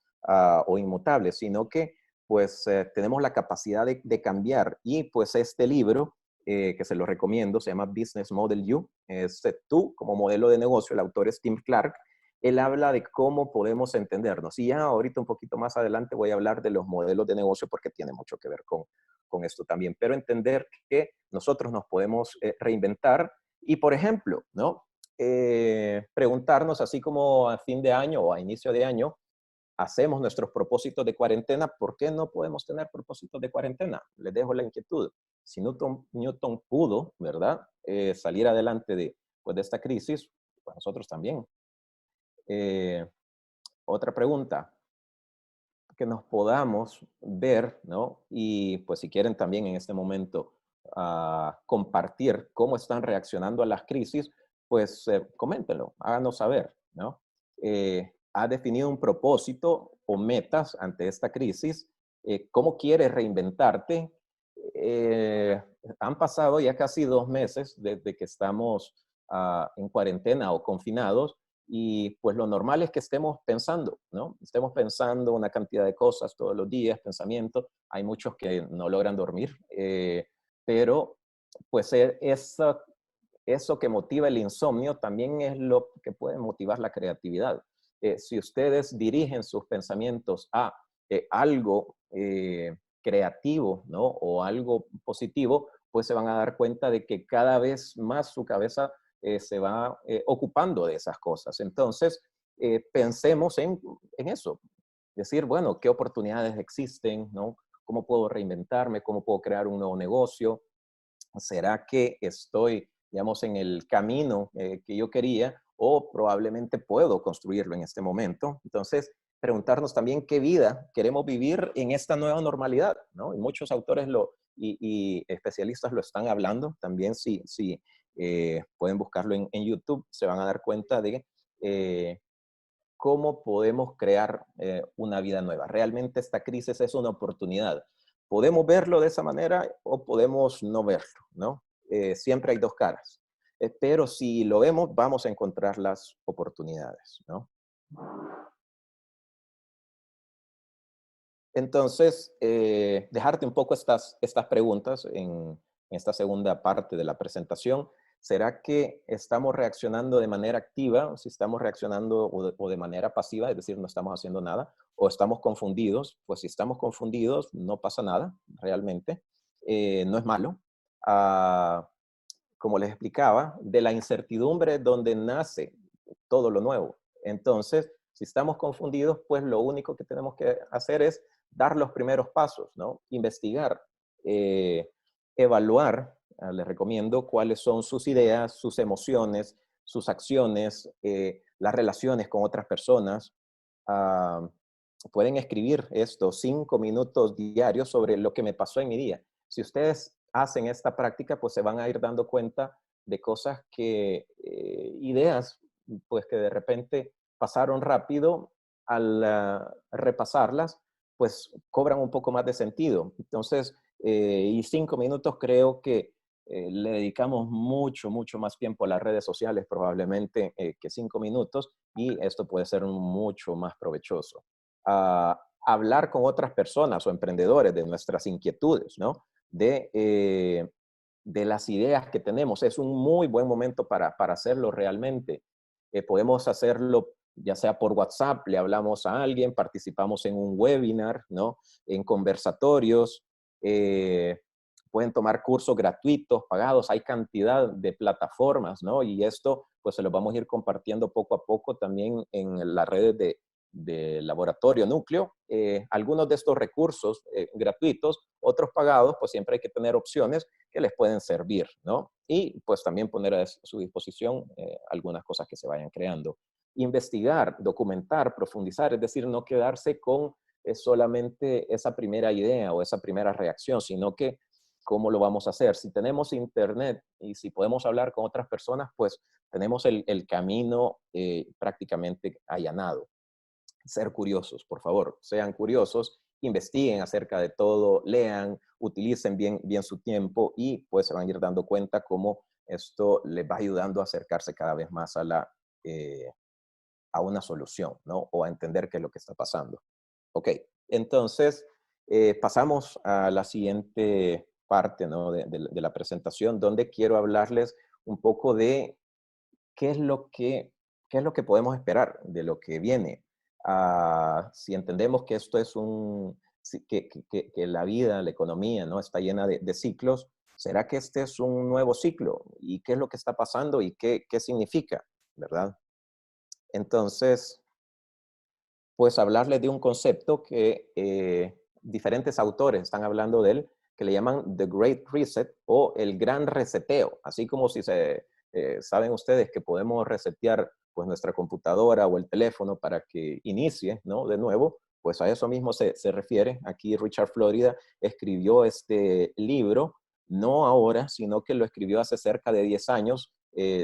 Speaker 3: O inmutables, sino que pues tenemos la capacidad de cambiar. Y pues este libro, que se lo recomiendo, se llama Business Model You, es tú como modelo de negocio, el autor es Tim Clark. Él habla de cómo podemos entendernos. Y ya ahorita un poquito más adelante voy a hablar de los modelos de negocio porque tiene mucho que ver con esto también. Pero entender que nosotros nos podemos reinventar y, por ejemplo, ¿no? Preguntarnos así como a fin de año o a inicio de año, hacemos nuestros propósitos de cuarentena, ¿por qué no podemos tener propósitos de cuarentena? Les dejo la inquietud. Si Newton pudo, ¿verdad? Salir adelante pues, de esta crisis, pues nosotros también. Otra pregunta, que nos podamos ver, ¿no? Y pues si quieren también en este momento compartir cómo están reaccionando a las crisis, pues coméntenlo, háganos saber, ¿no? ¿Ha definido un propósito o metas ante esta crisis? ¿Cómo quieres reinventarte? Han pasado ya casi 2 meses desde que estamos en cuarentena o confinados. Y pues lo normal es que estemos pensando, ¿no? Estemos pensando una cantidad de cosas todos los días, pensamientos. Hay muchos que no logran dormir, pero pues eso que motiva el insomnio también es lo que puede motivar la creatividad. Si ustedes dirigen sus pensamientos a algo creativo, ¿no? O algo positivo, pues se van a dar cuenta de que cada vez más su cabeza se va ocupando de esas cosas. Entonces, pensemos en eso. Decir, bueno, ¿qué oportunidades existen? ¿No? ¿Cómo puedo reinventarme? ¿Cómo puedo crear un nuevo negocio? ¿Será que estoy, digamos, en el camino que yo quería? O probablemente puedo construirlo en este momento. Entonces, preguntarnos también qué vida queremos vivir en esta nueva normalidad, ¿no? Y muchos autores y especialistas lo están hablando. También si pueden buscarlo en YouTube, se van a dar cuenta de cómo podemos crear una vida nueva. Realmente esta crisis es una oportunidad. Podemos verlo de esa manera o podemos no verlo, ¿no? Siempre hay dos caras. Pero si lo vemos, vamos a encontrar las oportunidades, ¿no? Entonces, dejarte un poco estas preguntas en esta segunda parte de la presentación. ¿Será que estamos reaccionando de manera activa? Si estamos reaccionando o de manera pasiva, es decir, no estamos haciendo nada, o estamos confundidos. Pues si estamos confundidos, no pasa nada, realmente. No es malo. Como les explicaba, de la incertidumbre donde nace todo lo nuevo. Entonces, si estamos confundidos, pues lo único que tenemos que hacer es dar los primeros pasos, ¿no? Investigar, evaluar, les recomiendo cuáles son sus ideas, sus emociones, sus acciones, las relaciones con otras personas. Pueden escribir esto, 5 minutos diarios sobre lo que me pasó en mi día. Si ustedes hacen esta práctica, pues se van a ir dando cuenta de cosas ideas, pues que de repente pasaron rápido al repasarlas, pues cobran un poco más de sentido. Entonces, y 5 minutos creo que le dedicamos mucho más tiempo a las redes sociales probablemente que 5 minutos y esto puede ser mucho más provechoso. Hablar con otras personas o emprendedores de nuestras inquietudes, ¿no? de las ideas que tenemos. Es un muy buen momento para hacerlo realmente. Podemos hacerlo ya sea por WhatsApp, le hablamos a alguien, participamos en un webinar, ¿no? En conversatorios, pueden tomar cursos gratuitos, pagados, hay cantidad de plataformas, ¿no? Y esto, pues se lo vamos a ir compartiendo poco a poco también en las redes de Laboratorio Núcleo. Algunos de estos recursos gratuitos, otros pagados, pues siempre hay que tener opciones que les pueden servir, ¿no? Y pues también poner a su disposición algunas cosas que se vayan creando. Investigar, documentar, profundizar, es decir, no quedarse con solamente esa primera idea o esa primera reacción, sino que cómo lo vamos a hacer. Si tenemos internet y si podemos hablar con otras personas, pues tenemos el camino prácticamente allanado. Ser curiosos, por favor, sean curiosos, investiguen acerca de todo, lean, utilicen bien su tiempo y pues se van a ir dando cuenta cómo esto les va ayudando a acercarse cada vez más a una solución, ¿no? O a entender qué es lo que está pasando. Ok, entonces pasamos a la siguiente parte, ¿no? de la presentación, donde quiero hablarles un poco de qué es lo que podemos esperar de lo que viene. Si entendemos que esto es que la vida, la economía, ¿no? Está llena de ciclos, ¿será que este es un nuevo ciclo? ¿Y qué es lo que está pasando y qué significa? ¿Verdad? Entonces, pues hablarles de un concepto que diferentes autores están hablando de él, que le llaman The Great Reset o el gran reseteo. Así como si saben ustedes que podemos resetear pues nuestra computadora o el teléfono para que inicie, ¿no? De nuevo, pues a eso mismo se refiere. Aquí Richard Florida escribió este libro, no ahora, sino que lo escribió hace cerca de 10 años,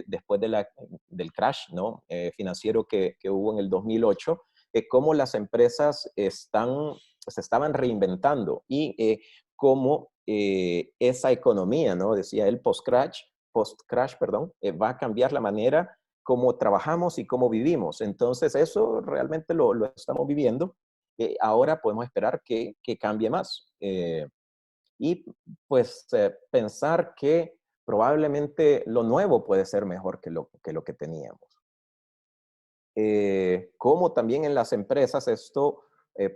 Speaker 3: después del crash, ¿no? Financiero que hubo en el 2008, cómo las empresas se estaban reinventando y cómo esa economía, ¿no? Decía él, post-crash, perdón, va a cambiar la manera como trabajamos y cómo vivimos. Entonces, eso realmente lo estamos viviendo. Ahora podemos esperar que cambie más. Y pues pensar que probablemente lo nuevo puede ser mejor que lo que teníamos. Como también en las empresas esto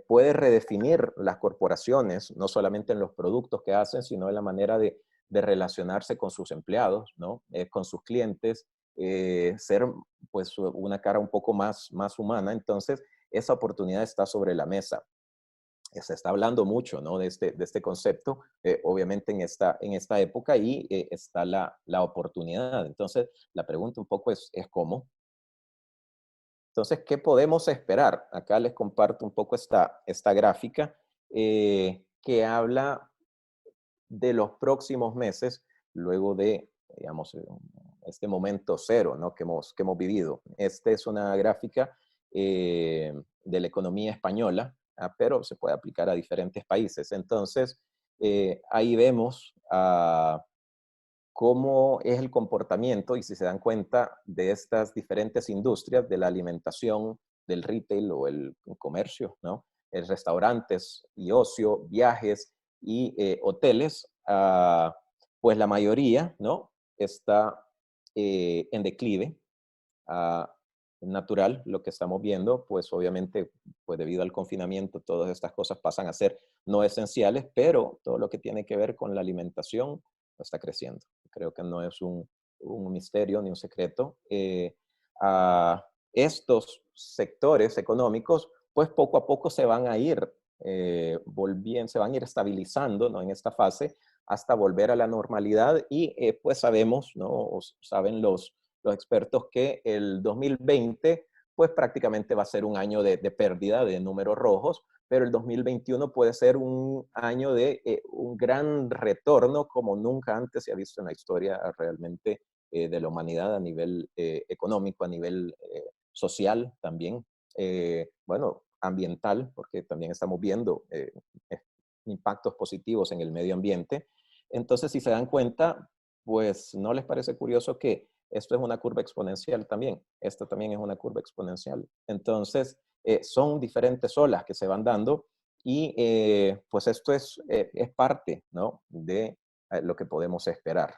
Speaker 3: puede redefinir las corporaciones, no solamente en los productos que hacen, sino en la manera de relacionarse con sus empleados, ¿no? Con sus clientes, ser pues una cara un poco más humana. Entonces, esa oportunidad está sobre la mesa. Se está hablando mucho, ¿no? de este concepto, obviamente en esta época, y está la oportunidad. Entonces, la pregunta un poco es ¿cómo? Entonces, ¿qué podemos esperar? Acá les comparto un poco esta gráfica que habla de los próximos meses, luego de, digamos, este momento cero, ¿no? que hemos vivido. Esta es una gráfica de la economía española, pero se puede aplicar a diferentes países. Entonces, ahí vemos cómo es el comportamiento, y si se dan cuenta, de estas diferentes industrias de la alimentación, del retail o el comercio, ¿no? Restaurantes y ocio, viajes y hoteles, pues la mayoría, ¿no? Está en declive natural. Lo que estamos viendo, pues obviamente, pues debido al confinamiento, todas estas cosas pasan a ser no esenciales, pero todo lo que tiene que ver con la alimentación está creciendo. Creo que no es un misterio ni un secreto. A estos sectores económicos, pues poco a poco se van a ir volviendo, se van a ir estabilizando, ¿no? En esta fase hasta volver a la normalidad y pues sabemos, ¿no? O saben los expertos que el 2020 pues prácticamente va a ser un año de pérdida de números rojos, pero el 2021 puede ser un año de un gran retorno como nunca antes se ha visto en la historia realmente de la humanidad a nivel económico, a nivel social también, bueno, ambiental, porque también estamos viendo impactos positivos en el medio ambiente. Entonces, si se dan cuenta, pues no les parece curioso que esto es una curva exponencial también. Esto también es una curva exponencial. Entonces, son diferentes olas que se van dando Y pues esto es parte, ¿no?, de lo que podemos esperar.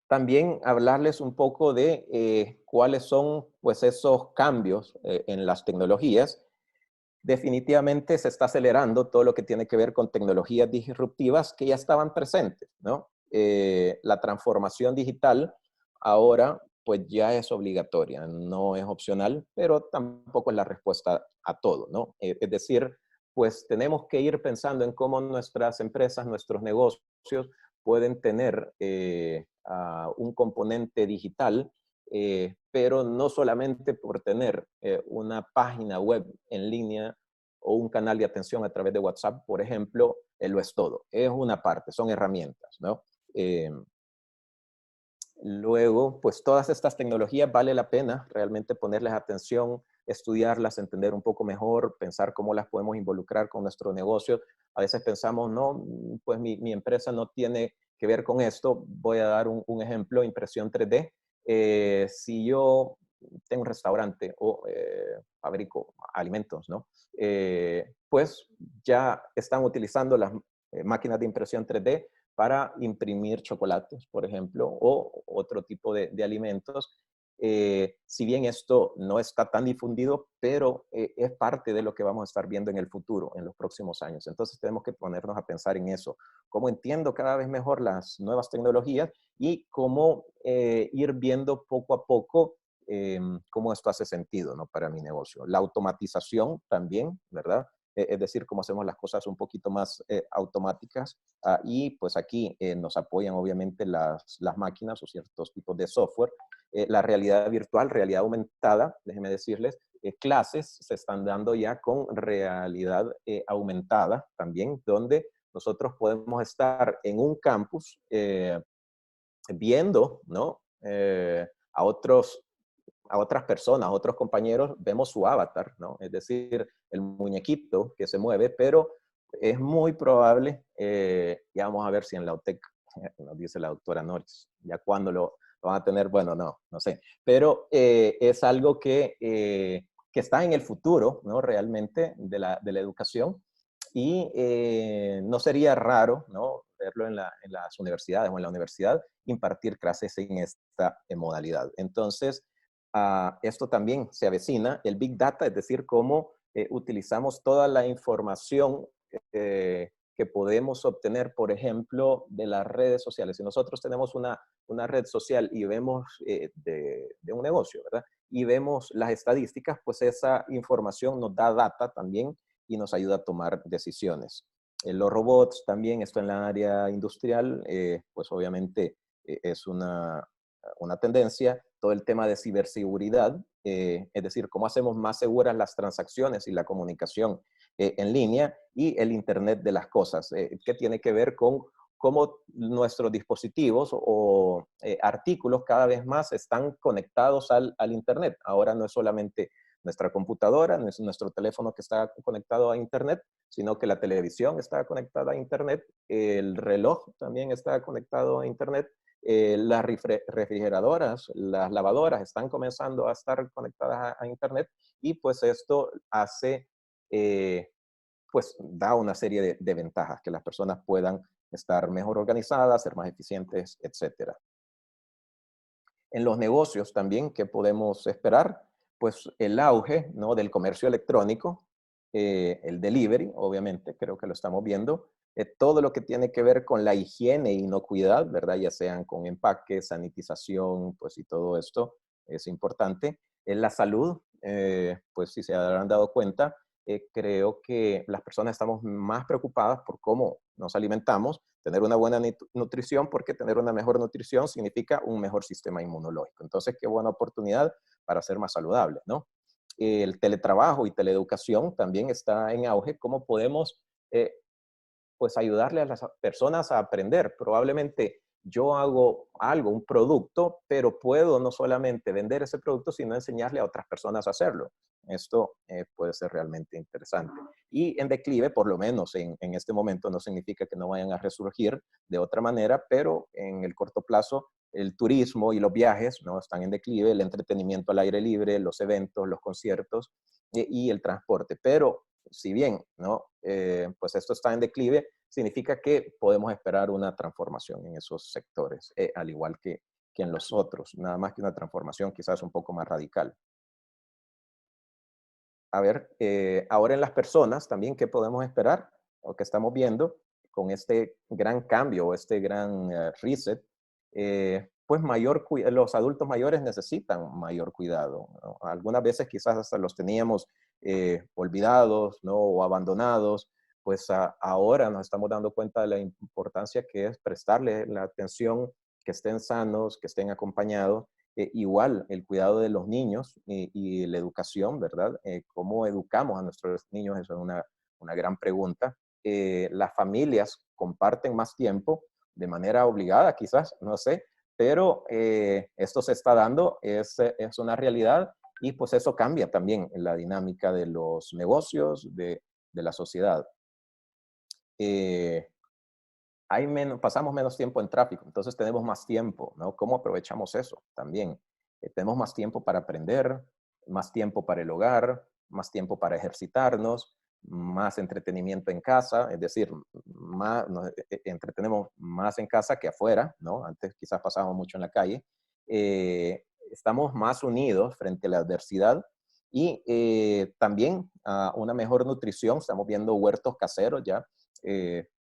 Speaker 3: También hablarles un poco de cuáles son pues esos cambios en las tecnologías. Definitivamente se está acelerando todo lo que tiene que ver con tecnologías disruptivas que ya estaban presentes, ¿no? La transformación digital ahora pues ya es obligatoria, no es opcional, pero tampoco es la respuesta a todo, ¿no? Es decir, pues tenemos que ir pensando en cómo nuestras empresas, nuestros negocios pueden tener un componente digital, pero no solamente por tener una página web en línea o un canal de atención a través de WhatsApp, por ejemplo, lo es todo. Es una parte, son herramientas, ¿no? Luego, pues todas estas tecnologías vale la pena realmente ponerles atención, estudiarlas, entender un poco mejor, pensar cómo las podemos involucrar con nuestro negocio. A veces pensamos, no, pues mi empresa no tiene que ver con esto. Voy a dar un ejemplo, impresión 3D. Si yo tengo un restaurante o fabrico alimentos, ¿no? Pues ya están utilizando las máquinas de impresión 3D para imprimir chocolates, por ejemplo, o otro tipo de alimentos. Si bien esto no está tan difundido, pero es parte de lo que vamos a estar viendo en el futuro, en los próximos años. Entonces tenemos que ponernos a pensar en eso. Cómo entiendo cada vez mejor las nuevas tecnologías y cómo ir viendo poco a poco cómo esto hace sentido, ¿no?, para mi negocio. La automatización también, ¿verdad? Es decir, cómo hacemos las cosas un poquito más automáticas. Y pues aquí nos apoyan obviamente las máquinas o ciertos tipos de software. La realidad virtual, realidad aumentada, déjenme decirles, clases se están dando ya con realidad aumentada también, donde nosotros podemos estar en un campus viendo, ¿no?, a otras personas, a otros compañeros, vemos su avatar, ¿no? Es decir, el muñequito que se mueve, pero es muy probable, ya vamos a ver si en la UTEC, nos dice la doctora Norris, ya cuando lo van a tener, bueno, no sé, pero es algo que está en el futuro, ¿no?, realmente de la educación, y no sería raro, ¿no?, verlo en las universidades o en la universidad, impartir clases en esta modalidad. Entonces, esto también se avecina, el Big Data, es decir, cómo utilizamos toda la información que podemos obtener, por ejemplo, de las redes sociales. Si nosotros tenemos una red social y vemos de un negocio, ¿verdad?, y vemos las estadísticas, pues esa información nos da data también y nos ayuda a tomar decisiones. Los robots también, esto en la área industrial, pues obviamente es una tendencia. Todo el tema de ciberseguridad, es decir, cómo hacemos más seguras las transacciones y la comunicación en línea, y el Internet de las cosas, que tiene que ver con cómo nuestros dispositivos o artículos cada vez más están conectados al Internet. Ahora no es solamente nuestra computadora, no es nuestro teléfono que está conectado a Internet, sino que la televisión está conectada a Internet, el reloj también está conectado a Internet, las refrigeradoras, las lavadoras están comenzando a estar conectadas a Internet, y pues esto hace, pues da una serie de ventajas, que las personas puedan estar mejor organizadas, ser más eficientes, etcétera. En los negocios también, ¿qué podemos esperar? Pues el auge, ¿no?, del comercio electrónico, el delivery, obviamente, creo que lo estamos viendo. Todo lo que tiene que ver con la higiene e inocuidad, ¿verdad? Ya sean con empaque, sanitización, pues y todo esto es importante. En la salud, pues si se habrán dado cuenta, creo que las personas estamos más preocupadas por cómo nos alimentamos, tener una buena nutrición, porque tener una mejor nutrición significa un mejor sistema inmunológico. Entonces, qué buena oportunidad para ser más saludable, ¿no? El teletrabajo y teleeducación también está en auge. ¿Cómo podemos pues ayudarle a las personas a aprender? Probablemente yo hago algo, un producto, pero puedo no solamente vender ese producto, sino enseñarle a otras personas a hacerlo. Esto puede ser realmente interesante. Y en declive, por lo menos en este momento, no significa que no vayan a resurgir de otra manera, pero en el corto plazo, el turismo y los viajes, ¿no?, están en declive, el entretenimiento al aire libre, los eventos, los conciertos y el transporte. Pero si bien, ¿no? Pues esto está en declive, significa que podemos esperar una transformación en esos sectores, al igual que en los otros, nada más que una transformación quizás un poco más radical. A ver, ahora en las personas también, ¿qué podemos esperar? O que estamos viendo con este gran cambio o este gran reset, pues los adultos mayores necesitan mayor cuidado, ¿no? Algunas veces quizás hasta los teníamos olvidados, ¿no? O abandonados, pues ahora nos estamos dando cuenta de la importancia que es prestarle la atención, que estén sanos, que estén acompañados. Igual el cuidado de los niños y la educación, ¿verdad? ¿Cómo educamos a nuestros niños? Eso es una gran pregunta. Las familias comparten más tiempo de manera obligada, quizás, no sé, pero esto se está dando, es una realidad y pues eso cambia también la dinámica de los negocios, de la sociedad. Pasamos menos tiempo en tráfico, entonces tenemos más tiempo, ¿no? ¿Cómo aprovechamos eso? También tenemos más tiempo para aprender, más tiempo para el hogar, más tiempo para ejercitarnos, más entretenimiento en casa, es decir, nos entretenemos más en casa que afuera, ¿no? Antes quizás pasábamos mucho en la calle. Estamos más unidos frente a la adversidad y también una mejor nutrición, estamos viendo huertos caseros ya,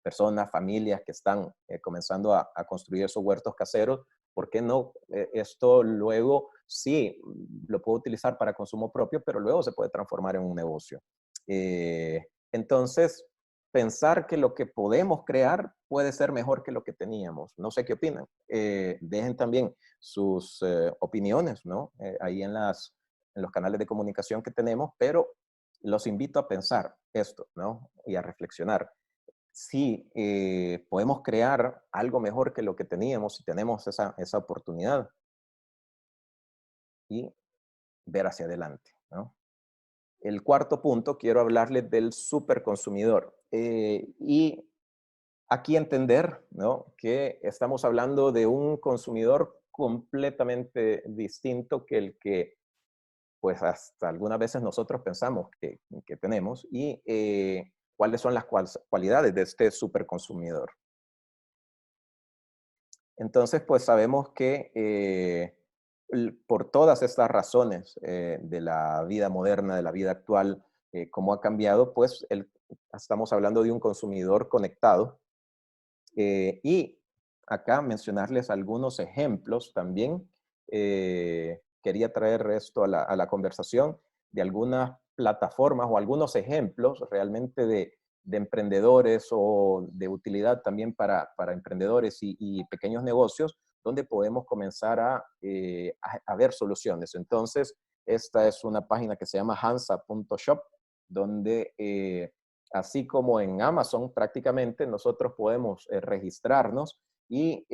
Speaker 3: personas, familias que están comenzando a construir esos huertos caseros. ¿Por qué no? Esto luego sí lo puedo utilizar para consumo propio, pero luego se puede transformar en un negocio. Entonces, pensar que lo que podemos crear puede ser mejor que lo que teníamos. No sé qué opinan. Dejen también sus opiniones, ¿no? Ahí en los canales de comunicación que tenemos, pero los invito a pensar esto, ¿no? Y a reflexionar si podemos crear algo mejor que lo que teníamos, si tenemos esa oportunidad y ver hacia adelante, ¿no? El cuarto punto, quiero hablarles del superconsumidor. Y aquí entender, ¿no? Que estamos hablando de un consumidor completamente distinto que el que, pues, hasta algunas veces nosotros pensamos que tenemos y cuáles son las cualidades de este superconsumidor. Entonces, pues sabemos que por todas estas razones de la vida moderna, de la vida actual, cómo ha cambiado, pues estamos hablando de un consumidor conectado. Y acá mencionarles algunos ejemplos también. Quería traer esto a la conversación de algunas plataformas o algunos ejemplos realmente de emprendedores o de utilidad también para emprendedores y pequeños negocios, donde podemos comenzar a ver soluciones. Entonces, esta es una página que se llama hansa.shop, donde así como en Amazon prácticamente nosotros podemos registrarnos y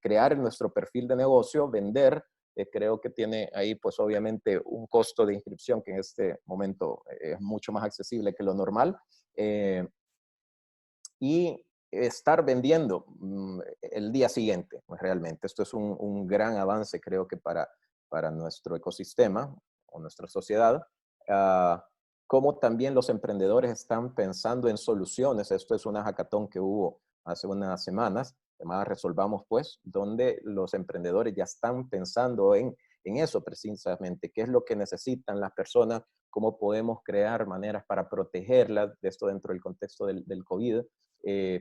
Speaker 3: crear nuestro perfil de negocio, vender. Creo que tiene ahí pues obviamente un costo de inscripción que en este momento es mucho más accesible que lo normal. Y estar vendiendo el día siguiente, pues realmente. Esto es un gran avance, creo que para nuestro ecosistema o nuestra sociedad. Como también los emprendedores están pensando en soluciones. Esto es una hackathon que hubo hace unas semanas, llamada Resolvamos Pues, donde los emprendedores ya están pensando en eso precisamente, qué es lo que necesitan las personas, cómo podemos crear maneras para protegerlas, de esto dentro del contexto del COVID,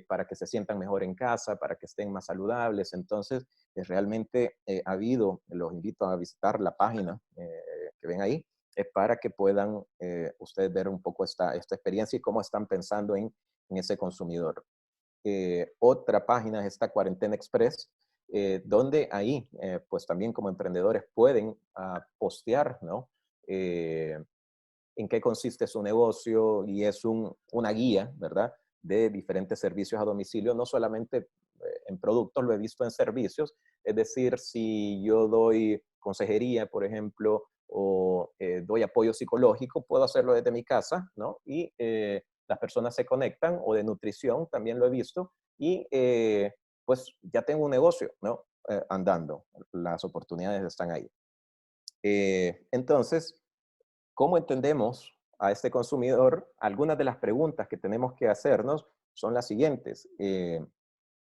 Speaker 3: para que se sientan mejor en casa, para que estén más saludables. Entonces, realmente ha habido, los invito a visitar la página que ven ahí, para que puedan ustedes ver un poco esta experiencia y cómo están pensando en ese consumidor. Otra página es esta Cuarentena Express, donde ahí, pues también como emprendedores pueden postear, ¿no? En qué consiste su negocio y es una guía, ¿verdad? De diferentes servicios a domicilio, no solamente en productos, lo he visto en servicios, es decir, si yo doy consejería, por ejemplo, o doy apoyo psicológico, puedo hacerlo desde mi casa, ¿no? Y las personas se conectan, o de nutrición, también lo he visto, y pues ya tengo un negocio, ¿no? Andando, las oportunidades están ahí. Entonces, ¿cómo entendemos a este consumidor, algunas de las preguntas que tenemos que hacernos son las siguientes.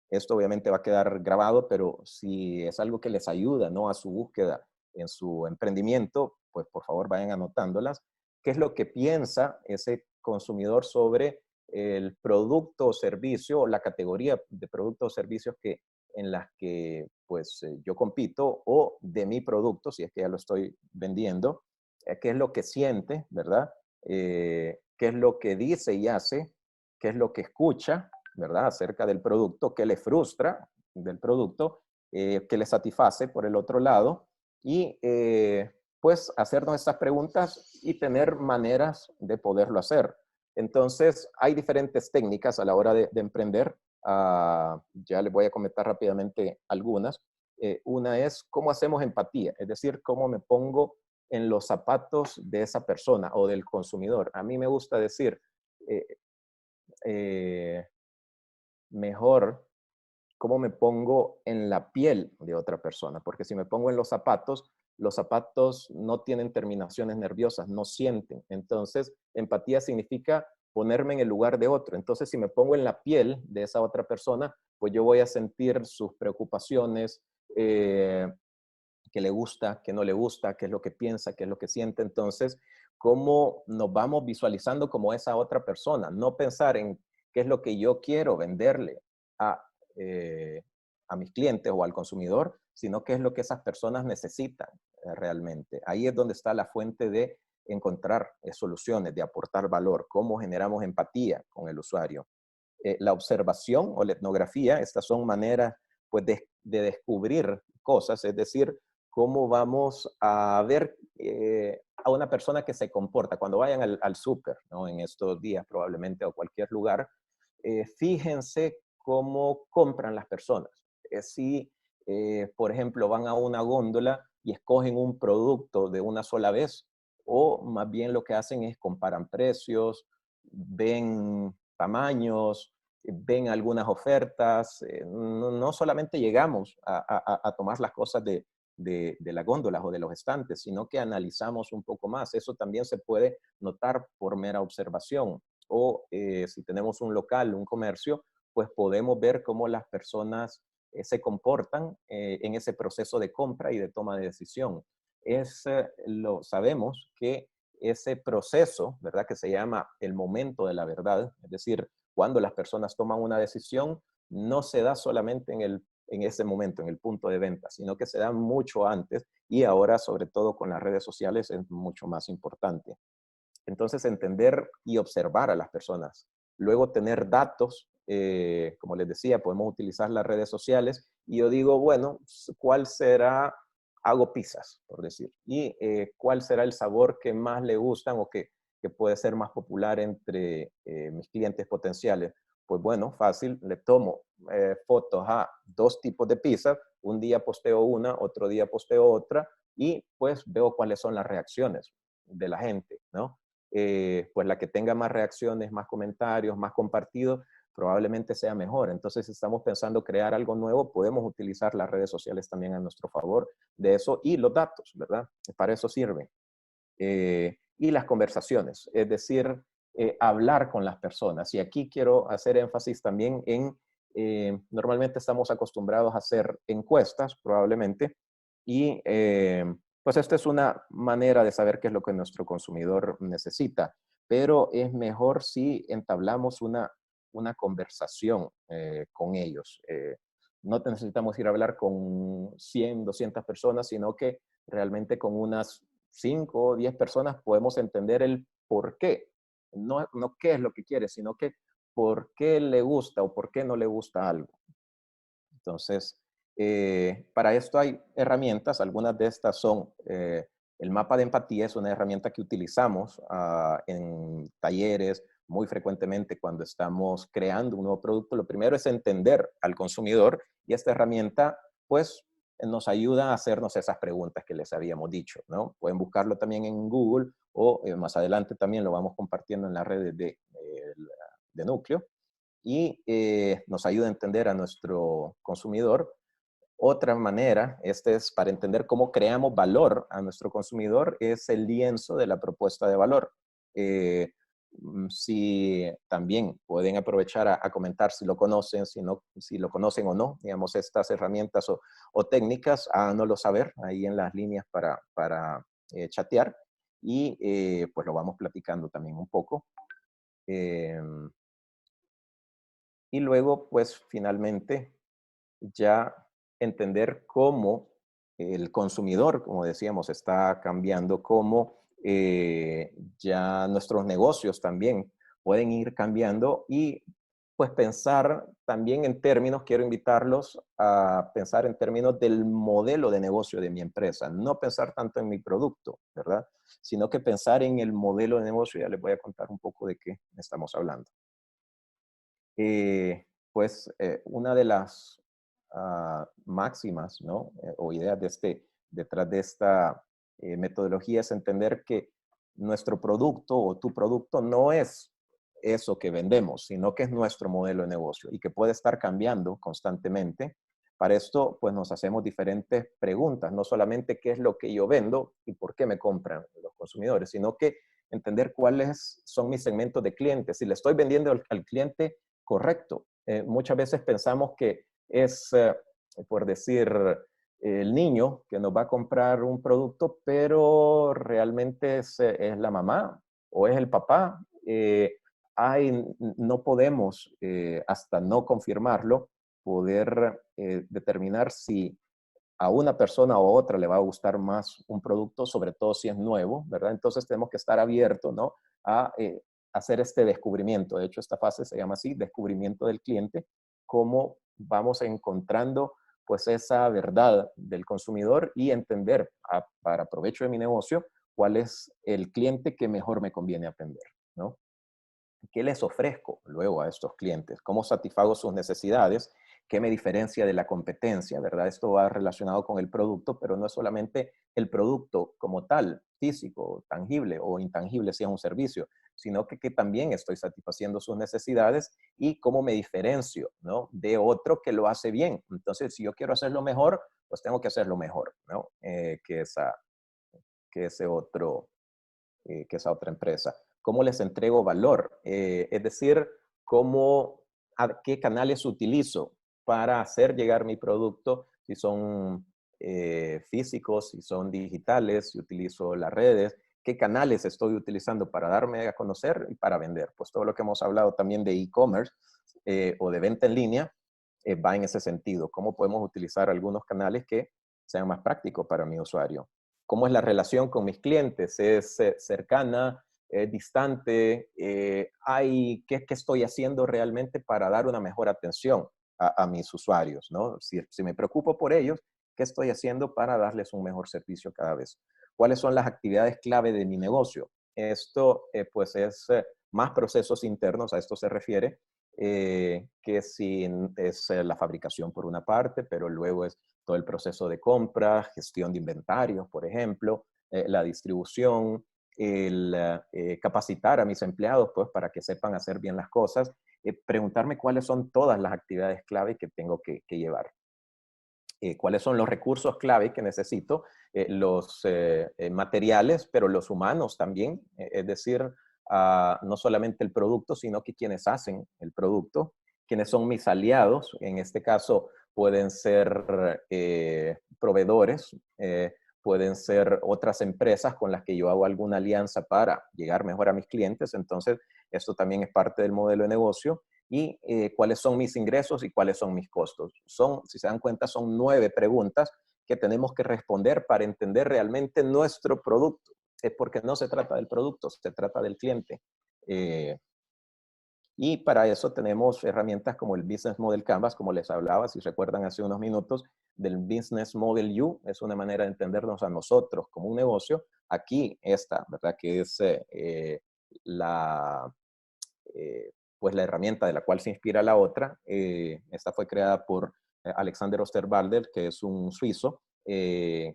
Speaker 3: Esto obviamente va a quedar grabado, pero si es algo que les ayuda, ¿no?, a su búsqueda en su emprendimiento, pues por favor vayan anotándolas. ¿Qué es lo que piensa ese consumidor sobre el producto o servicio, o la categoría de productos o servicios en las que pues yo compito, o de mi producto, si es que ya lo estoy vendiendo? ¿Qué es lo que siente, verdad? ¿Qué es lo que dice y hace? ¿Qué es lo que escucha, verdad, acerca del producto? ¿Qué le frustra del producto? ¿Qué le satisface por el otro lado? Y pues hacernos estas preguntas y tener maneras de poderlo hacer. Entonces, hay diferentes técnicas a la hora de emprender. Ya les voy a comentar rápidamente algunas. Una es cómo hacemos empatía, es decir, cómo me pongo en los zapatos de esa persona o del consumidor. A mí me gusta decir, eh, eh, mejor cómo me pongo en la piel de otra persona, porque si me pongo en los zapatos no tienen terminaciones nerviosas, no sienten. Entonces, empatía significa ponerme en el lugar de otro. Entonces, si me pongo en la piel de esa otra persona, pues yo voy a sentir sus preocupaciones, qué le gusta, qué no le gusta, qué es lo que piensa, qué es lo que siente. Entonces, cómo nos vamos visualizando como esa otra persona, no pensar en qué es lo que yo quiero venderle a, a mis clientes o al consumidor, sino qué es lo que esas personas necesitan realmente. Ahí es donde está la fuente de encontrar soluciones, de aportar valor, cómo generamos empatía con el usuario. La observación o la etnografía, estas son maneras pues, de descubrir cosas, es decir, cómo vamos a ver a una persona que se comporta. Cuando vayan al súper, ¿no?, en estos días probablemente, o cualquier lugar, fíjense cómo compran las personas. Si, por ejemplo, van a una góndola y escogen un producto de una sola vez, o más bien lo que hacen es comparan precios, ven tamaños, ven algunas ofertas. No solamente llegamos a tomar las cosas de las góndolas o de los estantes, sino que analizamos un poco más. Eso también se puede notar por mera observación. O si tenemos un local, un comercio, pues podemos ver cómo las personas se comportan en ese proceso de compra y de toma de decisión. Sabemos que ese proceso, ¿verdad?, que se llama el momento de la verdad, es decir, cuando las personas toman una decisión, no se da solamente en ese momento, en el punto de venta, sino que se da mucho antes, y ahora, sobre todo con las redes sociales, es mucho más importante. Entonces, entender y observar a las personas. Luego, tener datos. Como les decía, podemos utilizar las redes sociales y yo digo, bueno, ¿cuál será? Hago pizzas, por decir. Y ¿cuál será el sabor que más le gustan o que puede ser más popular entre mis clientes potenciales? Pues bueno, fácil, le tomo fotos a 2 tipos de pizzas, un día posteo una, otro día posteo otra, y pues veo cuáles son las reacciones de la gente, ¿no? Pues la que tenga más reacciones, más comentarios, más compartidos, probablemente sea mejor. Entonces, si estamos pensando crear algo nuevo, podemos utilizar las redes sociales también a nuestro favor de eso, y los datos, ¿verdad? Para eso sirven. Y las conversaciones, es decir, hablar con las personas. Y aquí quiero hacer énfasis también en, normalmente estamos acostumbrados a hacer encuestas, probablemente, y pues esta es una manera de saber qué es lo que nuestro consumidor necesita, pero es mejor si entablamos una conversación con ellos. No necesitamos ir a hablar con 100, 200 personas, sino que realmente con unas 5 o 10 personas podemos entender el por qué. No qué es lo que quiere, sino que por qué le gusta o por qué no le gusta algo. Entonces, para esto hay herramientas. Algunas de estas son el mapa de empatía. Es una herramienta que utilizamos en talleres muy frecuentemente cuando estamos creando un nuevo producto. Lo primero es entender al consumidor, y esta herramienta pues nos ayuda a hacernos esas preguntas que les habíamos dicho, ¿no? Pueden buscarlo también en Google, o más adelante también lo vamos compartiendo en las redes de Núcleo, y nos ayuda a entender a nuestro consumidor. Otra manera, este es para entender cómo creamos valor a nuestro consumidor, es el lienzo de la propuesta de valor. Si también pueden aprovechar a comentar si lo conocen, si lo conocen o no, digamos, estas herramientas o técnicas, háganoslo saber ahí en las líneas para chatear y pues lo vamos platicando también un poco. Y luego, pues finalmente, ya entender cómo el consumidor, como decíamos, está cambiando, cómo ya nuestros negocios también pueden ir cambiando y pues pensar también en términos, quiero invitarlos a pensar en términos del modelo de negocio de mi empresa, no pensar tanto en mi producto, ¿verdad? Sino que pensar en el modelo de negocio, ya les voy a contar un poco de qué estamos hablando. Una de las máximas, ¿no? O ideas detrás de esta metodología es entender que nuestro producto o tu producto no es eso que vendemos, sino que es nuestro modelo de negocio y que puede estar cambiando constantemente. Para esto, pues nos hacemos diferentes preguntas, no solamente qué es lo que yo vendo y por qué me compran los consumidores, sino que entender cuáles son mis segmentos de clientes. Si le estoy vendiendo al cliente correcto. Muchas veces pensamos que es, por decir, el niño que nos va a comprar un producto, pero realmente es la mamá o es el papá. No podemos, hasta no confirmarlo, poder determinar si a una persona o otra le va a gustar más un producto, sobre todo si es nuevo, ¿verdad? Entonces tenemos que estar abiertos, ¿no? A hacer este descubrimiento. De hecho, esta fase se llama así, descubrimiento del cliente, cómo vamos encontrando pues esa verdad del consumidor y entender para provecho de mi negocio cuál es el cliente que mejor me conviene atender, ¿no? ¿Qué les ofrezco luego a estos clientes? ¿Cómo satisfago sus necesidades? ¿Qué me diferencia de la competencia? ¿Verdad? Esto va relacionado con el producto, pero no es solamente el producto como tal, físico, tangible o intangible si es un servicio, sino que también estoy satisfaciendo sus necesidades y cómo me diferencio, ¿no? De otro que lo hace bien. Entonces, si yo quiero hacerlo mejor, pues tengo que hacerlo mejor, ¿no? Que esa otra empresa. ¿Cómo les entrego valor? Es decir, qué canales utilizo para hacer llegar mi producto, si son físicos, si son digitales, si utilizo las redes, qué canales estoy utilizando para darme a conocer y para vender. Pues todo lo que hemos hablado también de e-commerce o de venta en línea va en ese sentido. ¿Cómo podemos utilizar algunos canales que sean más prácticos para mi usuario? ¿Cómo es la relación con mis clientes? ¿Es cercana? ¿Es distante? ¿Qué estoy haciendo realmente para dar una mejor atención a mis usuarios, ¿no? Si me preocupo por ellos, ¿qué estoy haciendo para darles un mejor servicio cada vez? ¿Cuáles son las actividades clave de mi negocio? Esto, pues, es más procesos internos, a esto se refiere, que si es la fabricación por una parte, pero luego es todo el proceso de compra, gestión de inventarios, por ejemplo, la distribución, el capacitar a mis empleados pues, para que sepan hacer bien las cosas, preguntarme cuáles son todas las actividades clave que tengo que llevar. Cuáles son los recursos clave que necesito, los materiales, pero los humanos también, es decir, no solamente el producto, sino que quienes hacen el producto, quienes son mis aliados, en este caso pueden ser proveedores, pueden ser otras empresas con las que yo hago alguna alianza para llegar mejor a mis clientes, entonces esto también es parte del modelo de negocio. Y cuáles son mis ingresos y cuáles son mis costos. Si se dan cuenta, son 9 preguntas que tenemos que responder para entender realmente nuestro producto. Es porque no se trata del producto, se trata del cliente. Y para eso tenemos herramientas como el Business Model Canvas, como les hablaba, si recuerdan hace unos minutos, del Business Model U. Es una manera de entendernos a nosotros como un negocio. Aquí esta, ¿verdad? Que es pues la herramienta de la cual se inspira la otra. Esta fue creada por Alexander Osterwalder, que es un suizo, que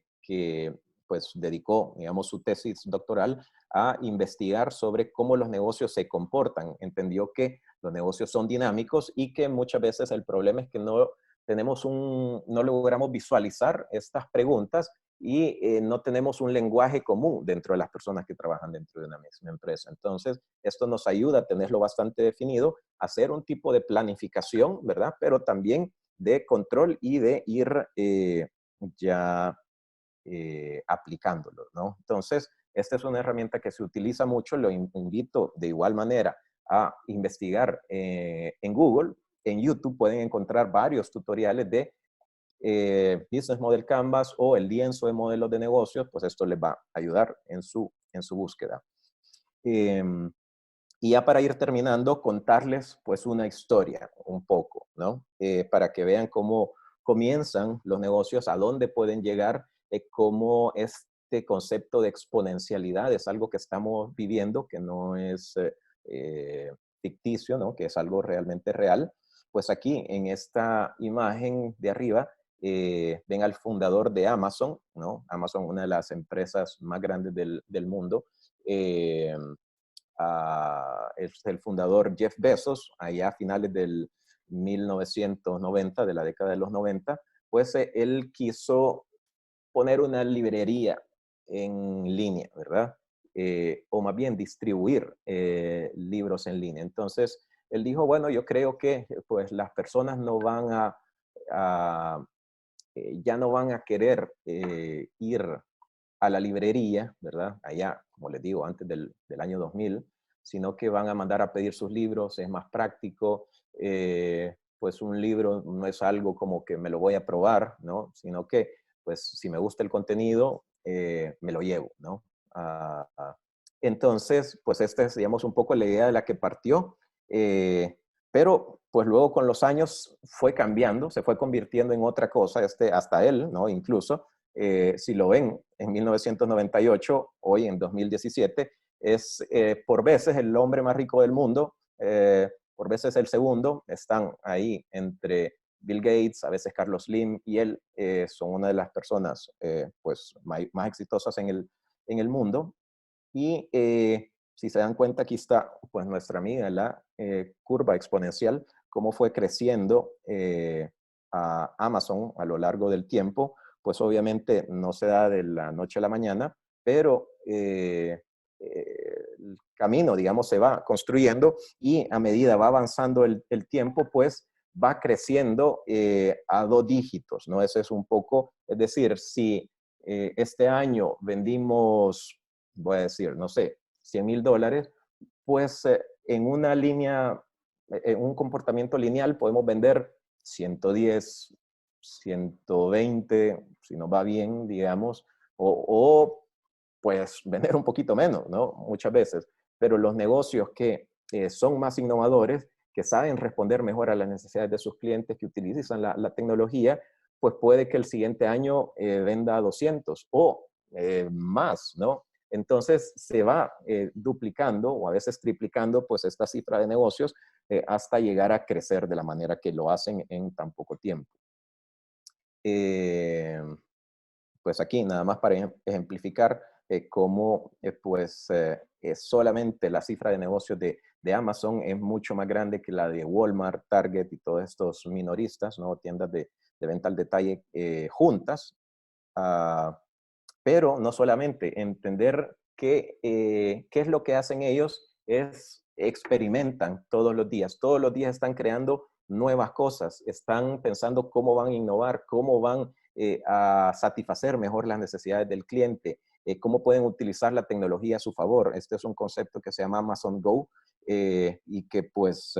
Speaker 3: pues dedicó, digamos, su tesis doctoral a investigar sobre cómo los negocios se comportan. Entendió que los negocios son dinámicos y que muchas veces el problema es que no logramos visualizar estas preguntas y no tenemos un lenguaje común dentro de las personas que trabajan dentro de una misma empresa. Entonces, esto nos ayuda a tenerlo bastante definido, hacer un tipo de planificación, ¿verdad? Pero también de control y de ir aplicándolo, ¿no? Entonces, esta es una herramienta que se utiliza mucho. Lo invito de igual manera a investigar en Google. En YouTube pueden encontrar varios tutoriales de Business Model Canvas o el lienzo de modelos de negocios, pues esto les va a ayudar en su búsqueda. Y ya para ir terminando, contarles pues una historia un poco, ¿no? Para que vean cómo comienzan los negocios, a dónde pueden llegar, cómo este concepto de exponencialidad es algo que estamos viviendo, que no es ficticio, ¿no? Que es algo realmente real. Pues aquí en esta imagen de arriba ven al fundador de Amazon, ¿no? Amazon, una de las empresas más grandes del mundo. Es el fundador Jeff Bezos, allá a finales del 1990, de la década de los 90, pues él quiso poner una librería en línea, ¿verdad? O más bien distribuir libros en línea. Entonces, él dijo, bueno, yo creo que pues las personas no van a ya no van a querer ir a la librería, ¿verdad? Allá, como les digo, antes del año 2000, sino que van a mandar a pedir sus libros, es más práctico, pues un libro no es algo como que me lo voy a probar, ¿no? Sino que, pues, si me gusta el contenido, me lo llevo, ¿no? Entonces, pues esta es, digamos, un poco la idea de la que partió, pero pues luego con los años fue cambiando, se fue convirtiendo en otra cosa, hasta él, ¿no? Incluso, si lo ven, en 1998, hoy en 2017, es por veces el hombre más rico del mundo, por veces el segundo, están ahí entre Bill Gates, a veces Carlos Slim y él, son una de las personas pues, más exitosas en el mundo. Y si se dan cuenta, aquí está pues, nuestra amiga, la curva exponencial, cómo fue creciendo a Amazon a lo largo del tiempo. Pues obviamente no se da de la noche a la mañana, pero el camino, digamos, se va construyendo y a medida va avanzando el tiempo, pues va creciendo a 2 dígitos, ¿no? Ese es un poco, es decir, si este año vendimos, voy a decir, no sé, $100,000, pues en una línea, en un comportamiento lineal podemos vender 110, 120, si nos va bien, digamos, o pues vender un poquito menos, ¿no? Muchas veces. Pero los negocios que son más innovadores, que saben responder mejor a las necesidades de sus clientes, que utilizan la tecnología, pues puede que el siguiente año venda 200 o más, ¿no? Entonces se va duplicando o a veces triplicando pues esta cifra de negocios hasta llegar a crecer de la manera que lo hacen en tan poco tiempo. Pues aquí nada más para ejemplificar cómo pues solamente la cifra de negocios de Amazon es mucho más grande que la de Walmart, Target y todos estos minoristas, ¿no? Tiendas de venta al detalle juntas. Pero no solamente, entender qué es lo que hacen ellos, es experimentan todos los días están creando nuevas cosas, están pensando cómo van a innovar, cómo van a satisfacer mejor las necesidades del cliente, cómo pueden utilizar la tecnología a su favor. Este es un concepto que se llama Amazon Go y que pues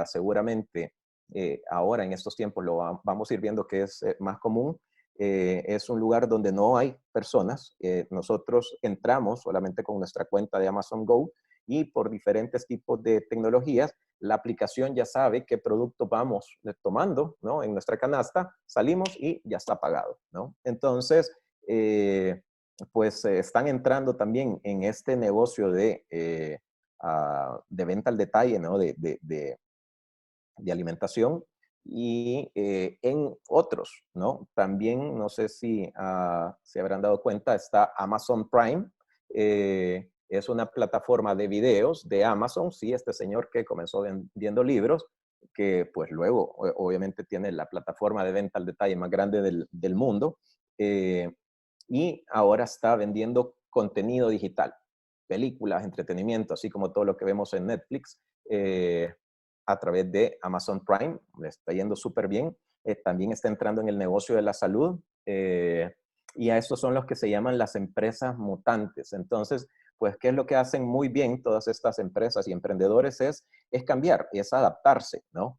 Speaker 3: seguramente ahora en estos tiempos lo vamos a ir viendo que es más común. Es un lugar donde no hay personas. Nosotros entramos solamente con nuestra cuenta de Amazon Go y por diferentes tipos de tecnologías, la aplicación ya sabe qué producto vamos tomando, ¿no? En nuestra canasta, salimos y ya está pagado, ¿no? Entonces, pues están entrando también en este negocio de venta al detalle, ¿no? De alimentación y en otros, ¿no? También, no sé si se habrán dado cuenta, está Amazon Prime. Es una plataforma de videos de Amazon, sí, este señor que comenzó vendiendo libros, que pues luego obviamente tiene la plataforma de venta al detalle más grande del mundo. y ahora está vendiendo contenido digital, películas, entretenimiento, así como todo lo que vemos en Netflix, a través de Amazon Prime, le está yendo súper bien. También está entrando en el negocio de la salud, y a estos son los que se llaman las empresas mutantes. Entonces, pues, ¿qué es lo que hacen muy bien todas estas empresas y emprendedores? Es cambiar, es adaptarse, ¿no?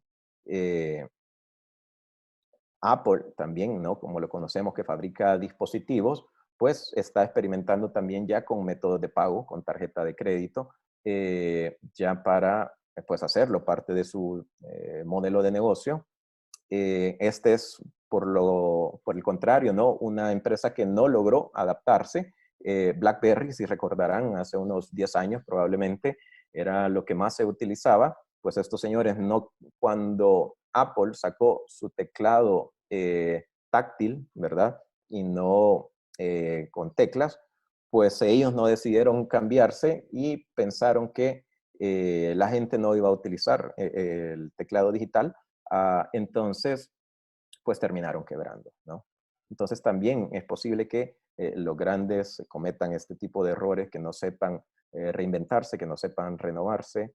Speaker 3: Apple también, ¿no? Como lo conocemos, que fabrica dispositivos, pues está experimentando también ya con métodos de pago, con tarjeta de crédito, ya para pues hacerlo parte de su modelo de negocio. Este es, por el contrario, ¿no? Una empresa que no logró adaptarse. BlackBerry, si recordarán, hace unos 10 años probablemente, era lo que más se utilizaba. Pues estos señores, no, cuando Apple sacó su teclado táctil, ¿verdad? Y no con teclas, pues ellos no decidieron cambiarse y pensaron que la gente no iba a utilizar el teclado digital. Entonces, pues terminaron quebrando, ¿no? Entonces también es posible que los grandes cometan este tipo de errores, que no sepan reinventarse, que no sepan renovarse,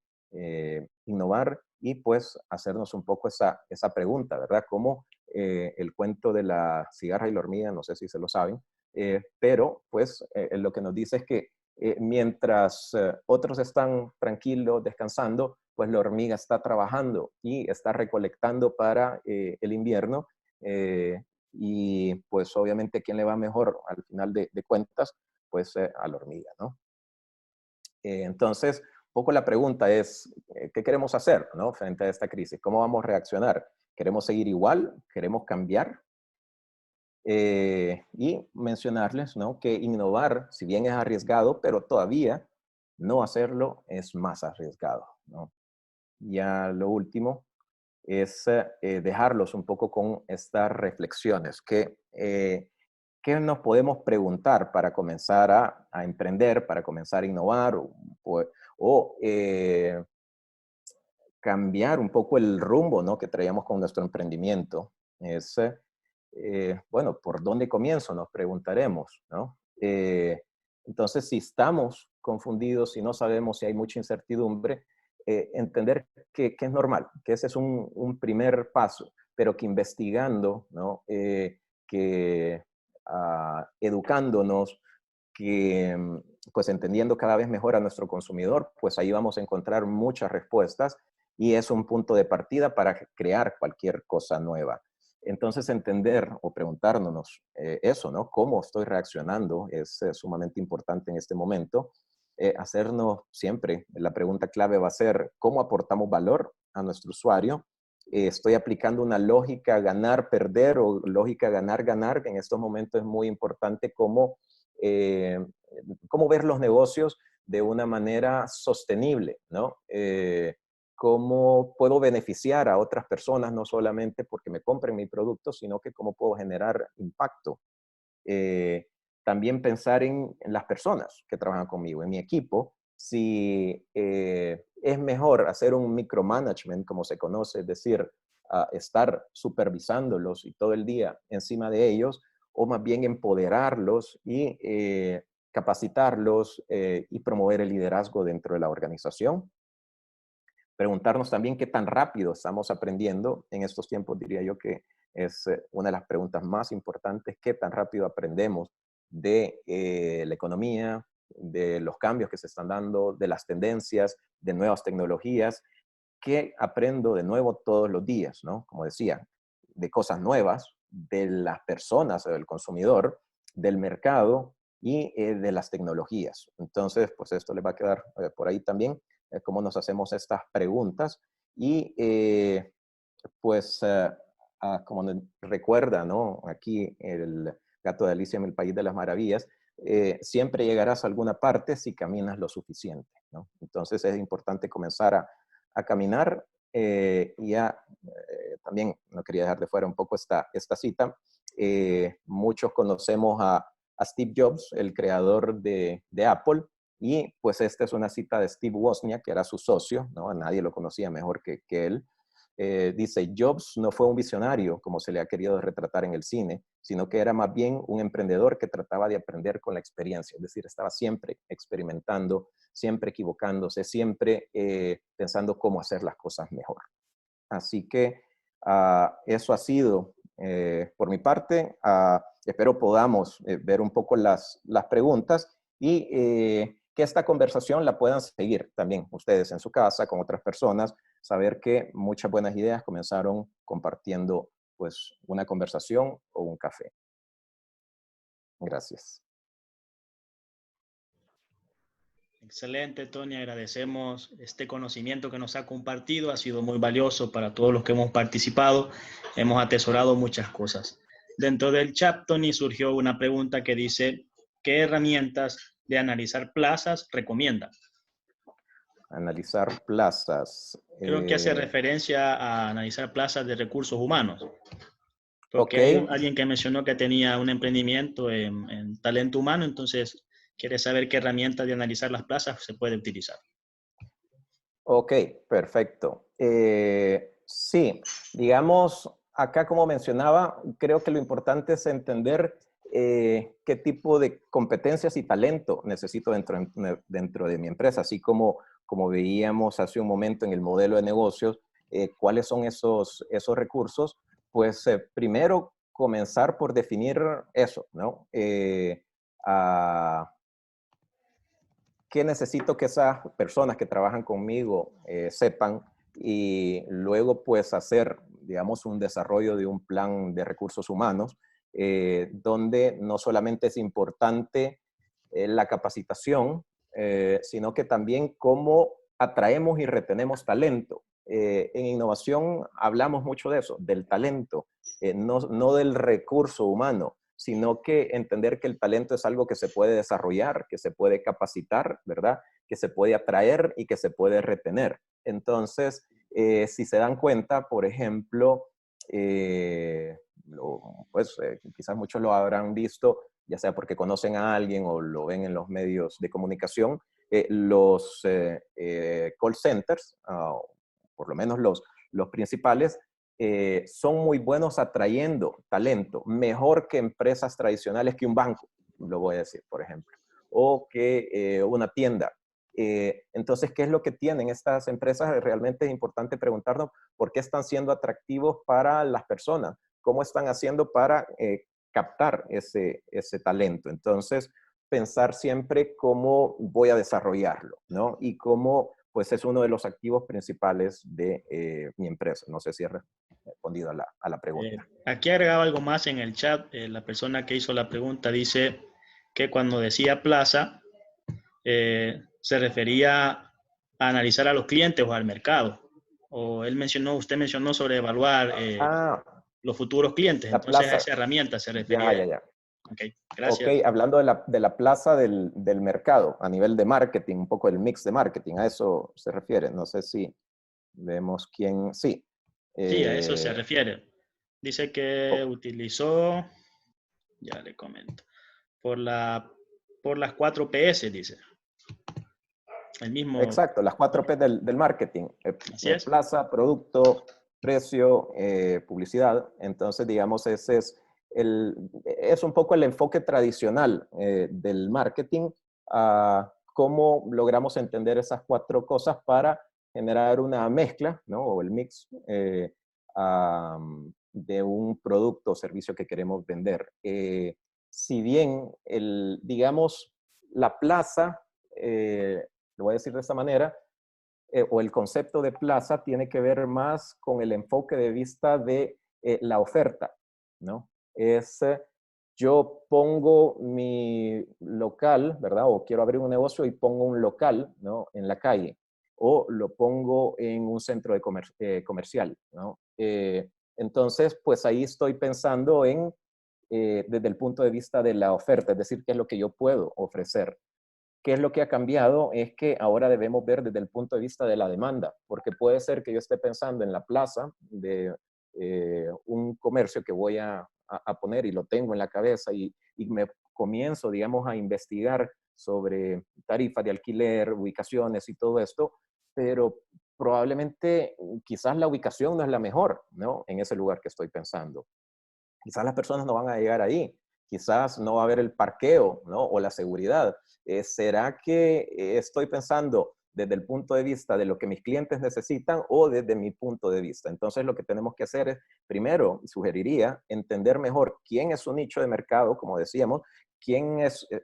Speaker 3: innovar y pues hacernos un poco esa pregunta, ¿verdad? Como el cuento de la cigarra y la hormiga, no sé si se lo saben, pero pues lo que nos dice es que mientras otros están tranquilos, descansando, pues la hormiga está trabajando y está recolectando para el invierno. Y pues obviamente, ¿quién le va mejor al final de cuentas? Pues a la hormiga, ¿no? Entonces, un poco la pregunta es, ¿qué queremos hacer, ¿no? Frente a esta crisis? ¿Cómo vamos a reaccionar? ¿Queremos seguir igual? ¿Queremos cambiar? Y mencionarles, ¿no? Que innovar, si bien es arriesgado, pero todavía no hacerlo es más arriesgado, ¿no? Ya lo último es dejarlos un poco con estas reflexiones. ¿Qué nos podemos preguntar para comenzar a emprender, para comenzar a innovar o cambiar un poco el rumbo, ¿no? Que traíamos con nuestro emprendimiento? Es, bueno, ¿por dónde comienzo? Nos preguntaremos, ¿no? Entonces, si estamos confundidos, si no sabemos, si hay mucha incertidumbre, entender que es normal, que ese es un primer paso, pero que investigando, ¿no? Que educándonos, que pues entendiendo cada vez mejor a nuestro consumidor, pues ahí vamos a encontrar muchas respuestas y es un punto de partida para crear cualquier cosa nueva. Entonces, entender o preguntárnoslo eso, ¿no? ¿Cómo estoy reaccionando? Es sumamente importante en este momento. Hacernos siempre, la pregunta clave va a ser, ¿cómo aportamos valor a nuestro usuario? Estoy aplicando una lógica ganar-perder o lógica ganar-ganar, que en estos momentos es muy importante cómo ver los negocios de una manera sostenible, ¿no? Cómo puedo beneficiar a otras personas, no solamente porque me compren mi producto, sino que cómo puedo generar impacto. También pensar en las personas que trabajan conmigo, en mi equipo, si es mejor hacer un micromanagement, como se conoce, es decir, estar supervisándolos y todo el día encima de ellos, o más bien empoderarlos y capacitarlos y promover el liderazgo dentro de la organización. Preguntarnos también qué tan rápido estamos aprendiendo. En estos tiempos diría yo que es una de las preguntas más importantes, qué tan rápido aprendemos de la economía, de los cambios que se están dando, de las tendencias, de nuevas tecnologías, que aprendo de nuevo todos los días, ¿no? Como decía, de cosas nuevas, de las personas, del consumidor, del mercado y de las tecnologías. Entonces, pues esto le va a quedar por ahí también, cómo nos hacemos estas preguntas y pues como recuerda, ¿no? Aquí el gato de Alicia en el País de las Maravillas, siempre llegarás a alguna parte si caminas lo suficiente, ¿no? Entonces es importante comenzar a caminar y también no quería dejar de fuera un poco esta cita. Muchos conocemos a Steve Jobs, el creador de Apple, y pues esta es una cita de Steve Wozniak, que era su socio, ¿no? Nadie lo conocía mejor que él. Dice, Jobs no fue un visionario, como se le ha querido retratar en el cine, sino que era más bien un emprendedor que trataba de aprender con la experiencia. Es decir, estaba siempre experimentando, siempre equivocándose, siempre pensando cómo hacer las cosas mejor. Así que eso ha sido por mi parte. Espero podamos ver un poco las preguntas y que esta conversación la puedan seguir también ustedes en su casa con otras personas, saber que muchas buenas ideas comenzaron compartiendo pues una conversación o un café. Gracias.
Speaker 1: Excelente, Tony. Agradecemos este conocimiento que nos ha compartido. Ha sido muy valioso para todos los que hemos participado. Hemos atesorado muchas cosas. Dentro del chat, Tony, surgió una pregunta que dice, ¿qué herramientas de analizar plazas recomienda?
Speaker 3: Analizar plazas.
Speaker 1: Creo que hace referencia a analizar plazas de recursos humanos. Porque
Speaker 3: Okay.
Speaker 1: hay alguien que mencionó que tenía un emprendimiento en talento humano, entonces quiere saber qué herramientas de analizar las plazas se puede utilizar.
Speaker 3: Ok, perfecto. Sí, digamos, acá como mencionaba, creo que lo importante es entender qué tipo de competencias y talento necesito dentro de mi empresa, así como veíamos hace un momento en el modelo de negocios, cuáles son esos recursos. Pues primero comenzar por definir eso, ¿no? ¿Qué necesito que esas personas que trabajan conmigo sepan? Y luego pues hacer, digamos, un desarrollo de un plan de recursos humanos, donde no solamente es importante la capacitación, sino que también cómo atraemos y retenemos talento. En innovación hablamos mucho de eso, del talento, no del recurso humano, sino que entender que el talento es algo que se puede desarrollar, que se puede capacitar, ¿verdad? Que se puede atraer y que se puede retener. Entonces, si se dan cuenta, por ejemplo, quizás muchos lo habrán visto, ya sea porque conocen a alguien o lo ven en los medios de comunicación, los call centers, por lo menos los principales, son muy buenos atrayendo talento, mejor que empresas tradicionales, que un banco, lo voy a decir, por ejemplo, o que una tienda. Entonces, ¿qué es lo que tienen estas empresas? Realmente es importante preguntarnos por qué están siendo atractivos para las personas, cómo están haciendo para captar ese talento. Entonces, pensar siempre cómo voy a desarrollarlo, ¿no? Y cómo, pues, es uno de los activos principales de mi empresa. No sé si he respondido a la pregunta.
Speaker 1: Aquí agregaba algo más en el chat. La persona que hizo la pregunta dice que cuando decía plaza, se refería a analizar a los clientes o al mercado. O usted mencionó sobre evaluar los futuros clientes. Entonces
Speaker 3: plaza,
Speaker 1: a esa herramienta se refería.
Speaker 3: Ya.
Speaker 1: Ok, gracias.
Speaker 3: Ok, hablando de la plaza del mercado, a nivel de marketing, un poco el mix de marketing, a eso se refiere. No sé si vemos quién, sí.
Speaker 1: Sí, a eso se refiere. Dice que utilizó, ya le comento, por las 4 PS, dice. El mismo.
Speaker 3: Exacto, las 4 P del marketing.
Speaker 1: Así es.
Speaker 3: Plaza, producto, precio, publicidad. Entonces, digamos, ese es un poco el enfoque tradicional del marketing. Cómo logramos entender esas 4 cosas para generar una mezcla, ¿no? O el mix de un producto o servicio que queremos vender. Si bien, digamos, la plaza, lo voy a decir de esta manera, o el concepto de plaza tiene que ver más con el enfoque de vista de la oferta, ¿no? Yo pongo mi local, ¿verdad? O quiero abrir un negocio y pongo un local, ¿no? En la calle, o lo pongo en un centro comercial, ¿no? Entonces, pues ahí estoy pensando en, desde el punto de vista de la oferta, es decir, qué es lo que yo puedo ofrecer. ¿Qué es lo que ha cambiado? Es que ahora debemos ver desde el punto de vista de la demanda, porque puede ser que yo esté pensando en la plaza de un comercio que voy a poner y lo tengo en la cabeza y me comienzo, digamos, a investigar sobre tarifas de alquiler, ubicaciones y todo esto, pero probablemente quizás la ubicación no es la mejor, ¿no? En ese lugar que estoy pensando. Quizás las personas no van a llegar ahí, quizás no va a haber el parqueo, ¿no? O la seguridad. ¿Será que estoy pensando desde el punto de vista de lo que mis clientes necesitan o desde mi punto de vista? Entonces lo que tenemos que hacer es, primero, sugeriría entender mejor quién es su nicho de mercado, como decíamos,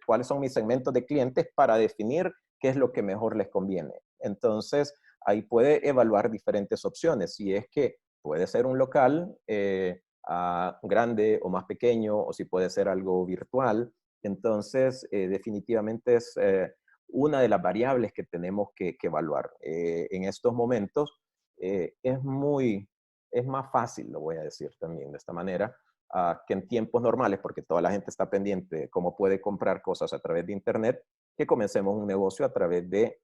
Speaker 3: cuáles son mis segmentos de clientes para definir qué es lo que mejor les conviene. Entonces, ahí puede evaluar diferentes opciones. Si es que puede ser un local, grande o más pequeño, o si puede ser algo virtual. Entonces, definitivamente es una de las variables que tenemos que evaluar. En estos momentos es más fácil, lo voy a decir también de esta manera, que en tiempos normales, porque toda la gente está pendiente de cómo puede comprar cosas a través de Internet, que comencemos un negocio a través de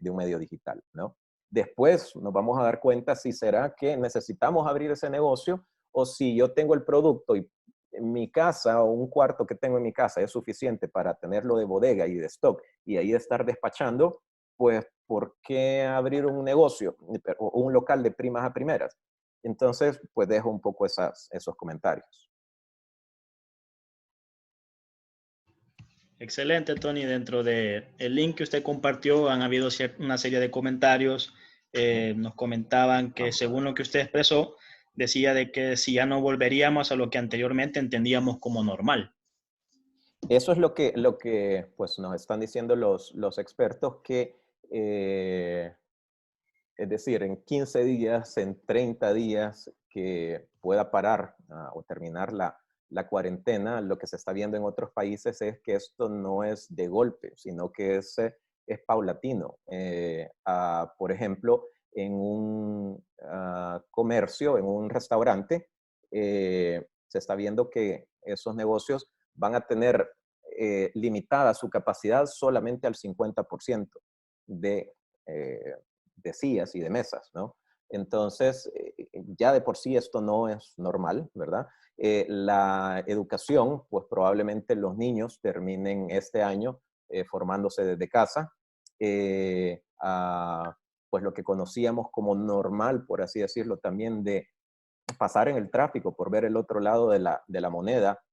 Speaker 3: un medio digital, ¿no? Después nos vamos a dar cuenta si será que necesitamos abrir ese negocio o si yo tengo el producto y en mi casa o un cuarto que tengo en mi casa es suficiente para tenerlo de bodega y de stock y ahí estar despachando, pues ¿por qué abrir un negocio o un local de primas a primeras? Entonces, pues dejo un poco esos comentarios.
Speaker 1: Excelente, Tony. Dentro del link que usted compartió han habido una serie de comentarios. Nos comentaban que según lo que usted expresó, decía de que si ya no volveríamos a lo que anteriormente entendíamos como normal.
Speaker 3: Eso es lo que pues, nos están diciendo los expertos, que es decir, en 15 días, en 30 días que pueda parar o terminar la cuarentena, lo que se está viendo en otros países es que esto no es de golpe, sino que es paulatino. Por ejemplo, en un comercio, en un restaurante, se está viendo que esos negocios van a tener limitada su capacidad solamente al 50% de de sillas y de mesas, ¿no? Entonces, ya de por sí esto no es normal, ¿verdad? La educación, pues probablemente los niños terminen este año formándose desde casa. Pues lo que conocíamos como normal, por así decirlo, también de pasar en el tráfico por ver el otro lado de la moneda,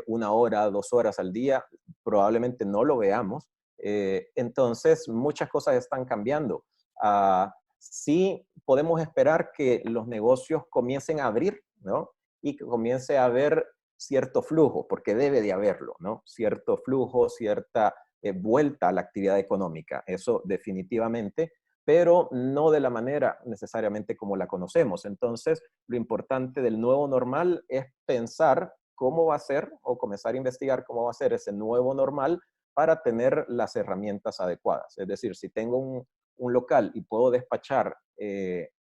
Speaker 3: 1 hora, 2 horas al día, probablemente no lo veamos. Entonces, muchas cosas están cambiando. Sí podemos esperar que los negocios comiencen a abrir, ¿no? Y que comience a haber cierto flujo, porque debe de haberlo, ¿no? Cierto flujo, cierta vuelta a la actividad económica. Eso definitivamente, pero no de la manera necesariamente como la conocemos. Entonces, lo importante del nuevo normal es pensar cómo va a ser o comenzar a investigar cómo va a ser ese nuevo normal para tener las herramientas adecuadas. Es decir, si tengo un local y puedo despachar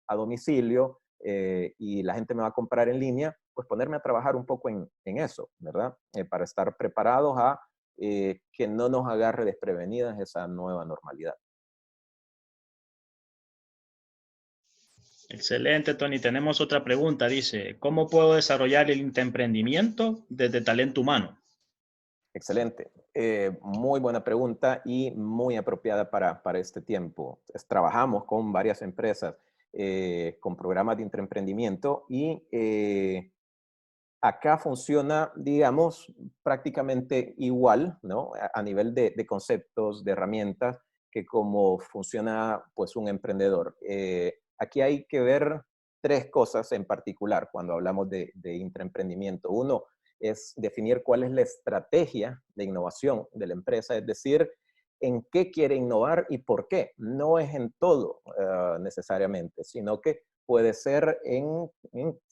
Speaker 3: a domicilio y la gente me va a comprar en línea, pues ponerme a trabajar un poco en eso, ¿verdad? Para estar preparados a que no nos agarre desprevenidas esa nueva normalidad.
Speaker 1: Excelente, Tony. Tenemos otra pregunta. Dice, ¿cómo puedo desarrollar el emprendimiento desde talento humano?
Speaker 3: Excelente. Muy buena pregunta y muy apropiada para este tiempo. Trabajamos con varias empresas con programas de intraemprendimiento y acá funciona, digamos, prácticamente igual, ¿no? A nivel de conceptos, de herramientas, que como funciona pues un emprendedor. Aquí hay que ver 3 cosas en particular cuando hablamos de intraemprendimiento. Uno es definir cuál es la estrategia de innovación de la empresa, es decir, en qué quiere innovar y por qué. No es en todo necesariamente, sino que puede ser en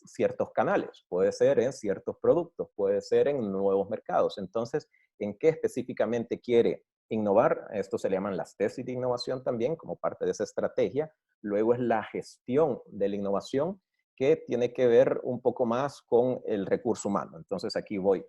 Speaker 3: ciertos canales, puede ser en ciertos productos, puede ser en nuevos mercados. Entonces, ¿en qué específicamente quiere innovar? Esto se le llaman las tesis de innovación también, como parte de esa estrategia. Luego es la gestión de la innovación, que tiene que ver un poco más con el recurso humano. Entonces, aquí voy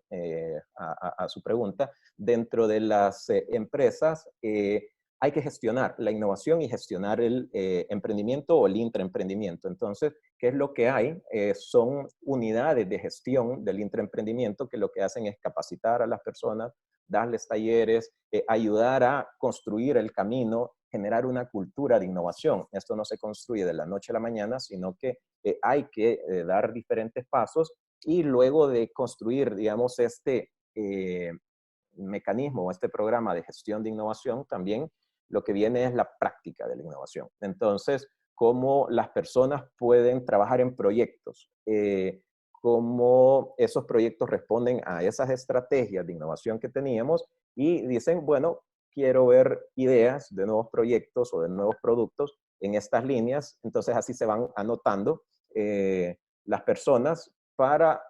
Speaker 3: a su pregunta. Dentro de las empresas, hay que gestionar la innovación y gestionar el emprendimiento o el intraemprendimiento. Entonces, ¿qué es lo que hay? Son unidades de gestión del intraemprendimiento que lo que hacen es capacitar a las personas, darles talleres, ayudar a construir el camino generar una cultura de innovación. Esto no se construye de la noche a la mañana, sino que hay que dar diferentes pasos y luego de construir, digamos, este mecanismo, este programa de gestión de innovación, también lo que viene es la práctica de la innovación. Entonces, cómo las personas pueden trabajar en proyectos, cómo esos proyectos responden a esas estrategias de innovación que teníamos y dicen, bueno, quiero ver ideas de nuevos proyectos o de nuevos productos en estas líneas. Entonces, así se van anotando las personas para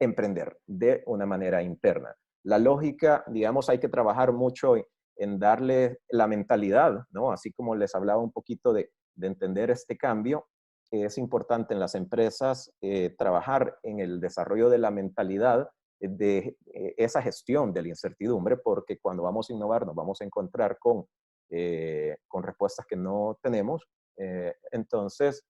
Speaker 3: emprender de una manera interna. La lógica, digamos, hay que trabajar mucho en darle la mentalidad, ¿no? Así como les hablaba un poquito de entender este cambio, es importante en las empresas trabajar en el desarrollo de la mentalidad de esa gestión de la incertidumbre, porque cuando vamos a innovar nos vamos a encontrar con respuestas que no tenemos. Entonces,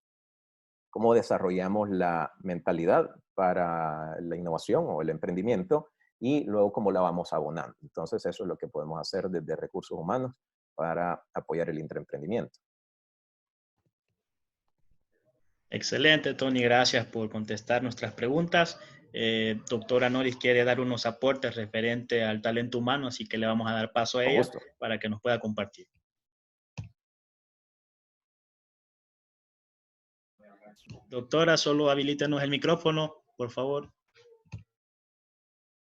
Speaker 3: ¿cómo desarrollamos la mentalidad para la innovación o el emprendimiento? Y luego cómo la vamos abonando. Entonces, eso es lo que podemos hacer desde recursos humanos para apoyar el intraemprendimiento.
Speaker 1: Excelente, Tony. Gracias por contestar nuestras preguntas. Doctora Norris quiere dar unos aportes referente al talento humano, así que le vamos a dar paso a ella para que nos pueda compartir. Doctora, solo habilítenos el micrófono, por favor.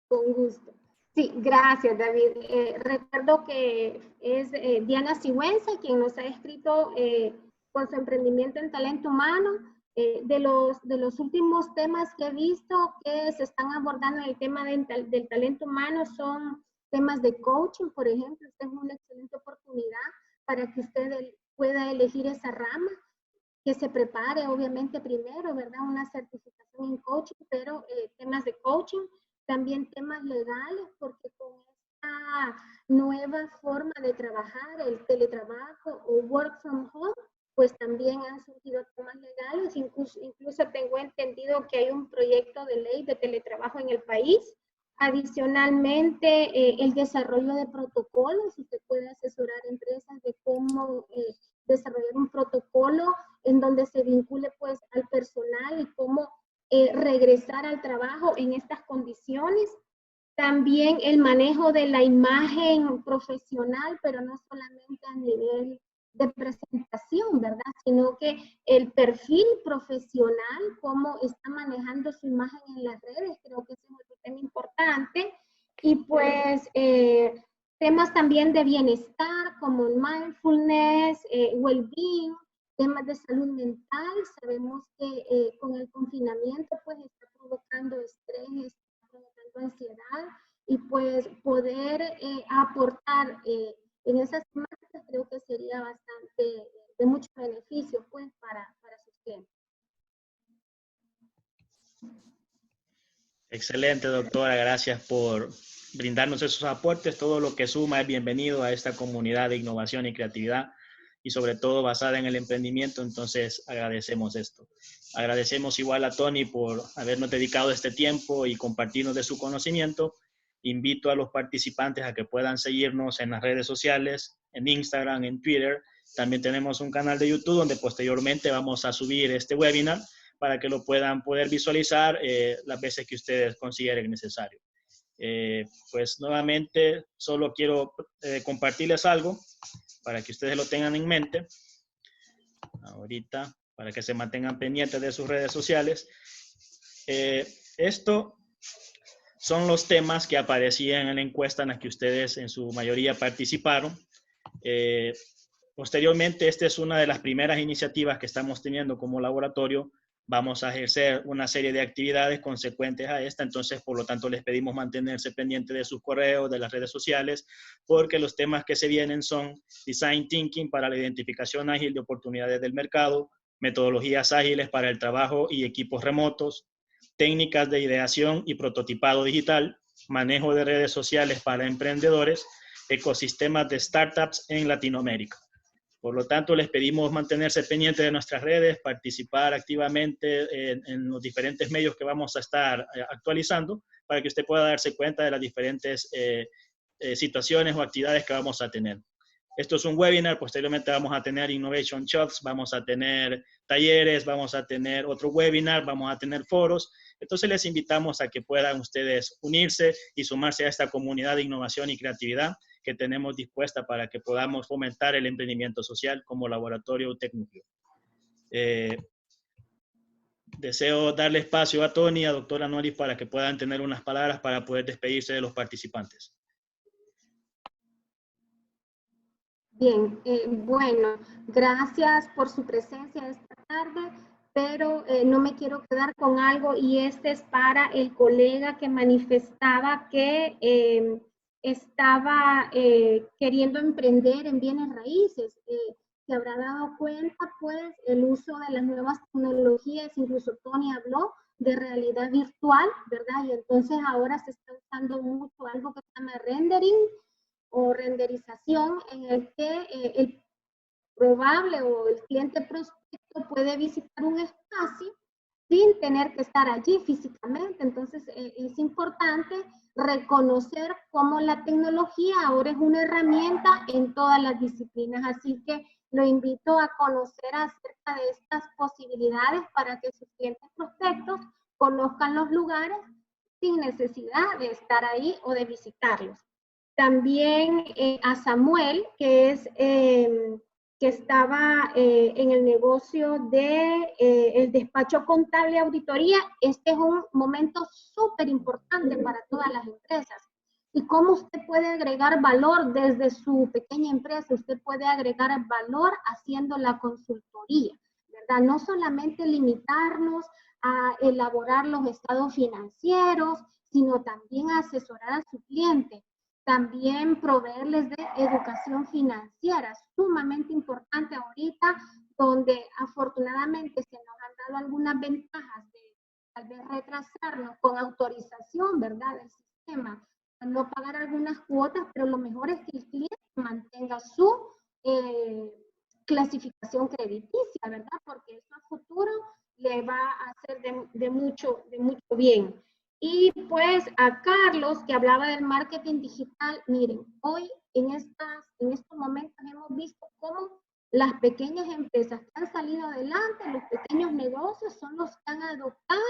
Speaker 2: Con gusto. Sí, gracias, David. Recuerdo que es Diana Sigüenza quien nos ha escrito con su emprendimiento en talento humano. De los últimos temas que he visto que se están abordando en el tema del talento humano son temas de coaching, por ejemplo. Esta es una excelente oportunidad para que usted pueda elegir esa rama, que se prepare obviamente primero, ¿verdad? Una certificación en coaching, pero temas de coaching, también temas legales, porque con esta nueva forma de trabajar, el teletrabajo o work from home, pues también han surgido temas legales. Incluso tengo entendido que hay un proyecto de ley de teletrabajo en el país. Adicionalmente, el desarrollo de protocolos. Usted puede asesorar empresas de cómo desarrollar un protocolo en donde se vincule pues al personal y cómo regresar al trabajo en estas condiciones. También el manejo de la imagen profesional, pero no solamente a nivel de presentación, ¿verdad? Sino que el perfil profesional, cómo está manejando su imagen en las redes, creo que ese es otro tema importante. Y pues temas también de bienestar, como mindfulness, well-being, temas de salud mental. Sabemos que con el confinamiento pues está provocando estrés, está provocando ansiedad, y pues poder aportar en esas temáticas creo que sería bastante de mucho beneficio pues para sus clientes.
Speaker 1: Excelente, doctora. Gracias por brindarnos esos aportes. Todo lo que suma es bienvenido a esta comunidad de innovación y creatividad, y sobre todo basada en el emprendimiento. Entonces agradecemos esto. Agradecemos igual a Tony por habernos dedicado este tiempo y compartirnos de su conocimiento. Invito a los participantes a que puedan seguirnos en las redes sociales, en Instagram, en Twitter. También tenemos un canal de YouTube donde posteriormente vamos a subir este webinar para que lo puedan poder visualizar las veces que ustedes consideren necesario. Pues nuevamente solo quiero compartirles algo para que ustedes lo tengan en mente ahorita, para que se mantengan pendientes de sus redes sociales. Esto son los temas que aparecían en la encuesta en la que ustedes en su mayoría participaron. Posteriormente, esta es una de las primeras iniciativas que estamos teniendo como laboratorio. Vamos a ejercer una serie de actividades consecuentes a esta, entonces por lo tanto les pedimos mantenerse pendientes de sus correos, de las redes sociales, porque los temas que se vienen son Design Thinking para la identificación ágil de oportunidades del mercado, metodologías ágiles para el trabajo y equipos remotos, técnicas de ideación y prototipado digital, manejo de redes sociales para emprendedores, ecosistemas de startups en Latinoamérica. Por lo tanto, les pedimos mantenerse pendientes de nuestras redes, participar activamente en los diferentes medios que vamos a estar actualizando para que usted pueda darse cuenta de las diferentes situaciones o actividades que vamos a tener. Esto es un webinar, posteriormente vamos a tener Innovation Shops, vamos a tener talleres, vamos a tener otro webinar, vamos a tener foros. Entonces les invitamos a que puedan ustedes unirse y sumarse a esta comunidad de innovación y creatividad que tenemos dispuesta para que podamos fomentar el emprendimiento social como laboratorio Tecnúcleo. Deseo darle espacio a Tony y a doctora Noris para que puedan tener unas palabras para poder despedirse de los participantes.
Speaker 2: Bien, bueno, gracias por su presencia esta tarde, pero no me quiero quedar con algo y este es para el colega que manifestaba que estaba queriendo emprender en bienes raíces. Se habrá dado cuenta, pues, el uso de las nuevas tecnologías, incluso Tony habló de realidad virtual, ¿verdad? Y entonces ahora se está usando mucho algo que se llama rendering, o renderización, en el que el probable o el cliente prospecto puede visitar un espacio sin tener que estar allí físicamente. Entonces es importante reconocer cómo la tecnología ahora es una herramienta en todas las disciplinas. Así que lo invito a conocer acerca de estas posibilidades para que sus clientes prospectos conozcan los lugares sin necesidad de estar ahí o de visitarlos. También a Samuel, que es que estaba en el negocio de el despacho contable auditoría. Este es un momento súper importante para todas las empresas. ¿Y cómo usted puede agregar valor desde su pequeña empresa? Usted puede agregar valor haciendo la consultoría, ¿verdad? No solamente limitarnos a elaborar los estados financieros, sino también a asesorar a su cliente. También proveerles de educación financiera, sumamente importante ahorita, donde afortunadamente se nos han dado algunas ventajas de tal vez retrasarnos con autorización, ¿verdad?, del sistema, no pagar algunas cuotas, pero lo mejor es que el cliente mantenga su clasificación crediticia, ¿verdad?, porque eso a futuro le va a hacer de mucho bien. Y pues a Carlos, que hablaba del marketing digital, miren, hoy en estos momentos hemos visto cómo las pequeñas empresas que han salido adelante, los pequeños negocios, son los que han adoptado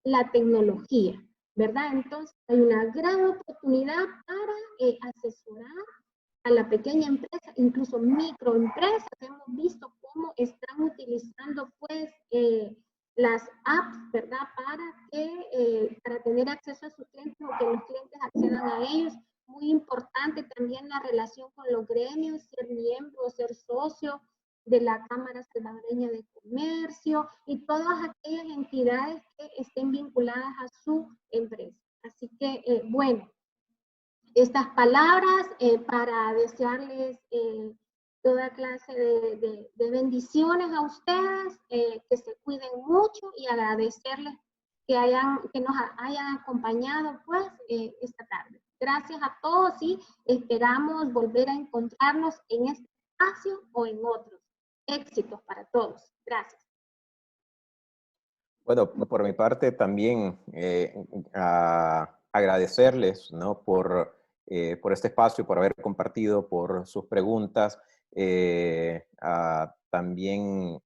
Speaker 2: la tecnología, ¿verdad? Entonces hay una gran oportunidad para asesorar a la pequeña empresa, incluso microempresas. Hemos visto cómo están utilizando pues las apps, ¿verdad?, para tener acceso a sus clientes o que los clientes accedan a ellos. Muy importante también la relación con los gremios, ser miembro, ser socio de la Cámara Salvadoreña de Comercio y todas aquellas entidades que estén vinculadas a su empresa. Así que, bueno, estas palabras para desearles toda clase de bendiciones a ustedes, que se cuiden mucho y agradecerles que nos hayan acompañado pues esta tarde. Gracias a todos y esperamos volver a encontrarnos en este espacio o en otros. Éxitos para todos. Gracias.
Speaker 3: Bueno, por mi parte también agradecerles, ¿no?, por este espacio, por haber compartido, por sus preguntas, también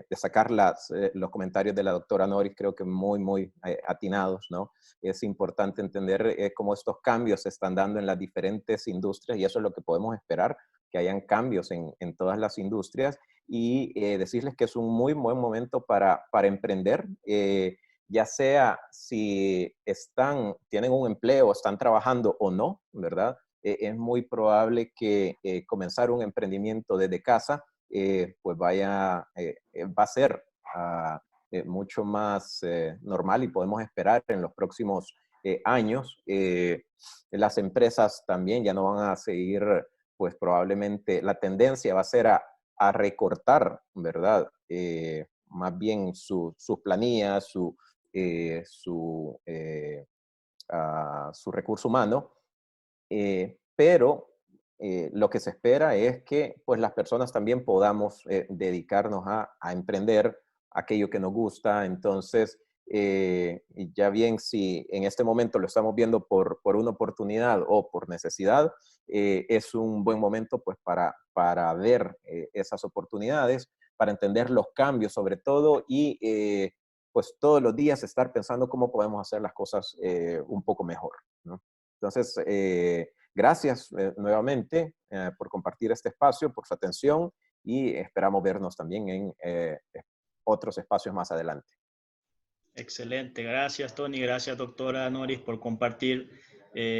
Speaker 3: destacar los comentarios de la doctora Noris, creo que muy atinados, ¿no? Es importante entender cómo estos cambios se están dando en las diferentes industrias y eso es lo que podemos esperar, que hayan cambios en todas las industrias y decirles que es un muy buen momento para emprender, ya sea si tienen un empleo, están trabajando o no, ¿verdad? Es muy probable que comenzar un emprendimiento desde casa, pues va a ser mucho más normal y podemos esperar en los próximos años. Las empresas también ya no van a seguir, pues probablemente la tendencia va a ser a recortar, ¿verdad? Más bien sus planillas, su recurso humano, pero lo que se espera es que pues las personas también podamos dedicarnos a emprender aquello que nos gusta. Entonces, y ya bien si en este momento lo estamos viendo por una oportunidad o por necesidad, es un buen momento pues para ver esas oportunidades, para entender los cambios sobre todo y pues todos los días estar pensando cómo podemos hacer las cosas un poco mejor, ¿no? Entonces, gracias nuevamente por compartir este espacio, por su atención y esperamos vernos también en otros espacios más adelante.
Speaker 1: Excelente, gracias Tony, gracias doctora Noris por compartir.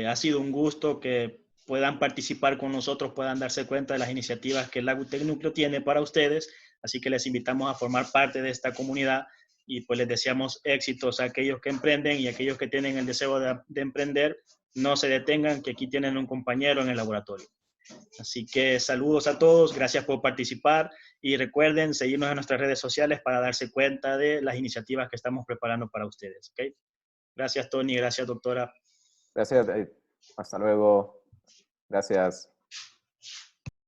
Speaker 1: Ha sido un gusto que puedan participar con nosotros, puedan darse cuenta de las iniciativas que el Lagutec Núcleo tiene para ustedes, así que les invitamos a formar parte de esta comunidad y pues les deseamos éxitos a aquellos que emprenden y a aquellos que tienen el deseo de emprender, no se detengan, que aquí tienen un compañero en el laboratorio. Así que saludos a todos, gracias por participar y recuerden seguirnos en nuestras redes sociales para darse cuenta de las iniciativas que estamos preparando para ustedes. ¿Okay? Gracias Tony, gracias doctora.
Speaker 3: Gracias, hasta luego. Gracias.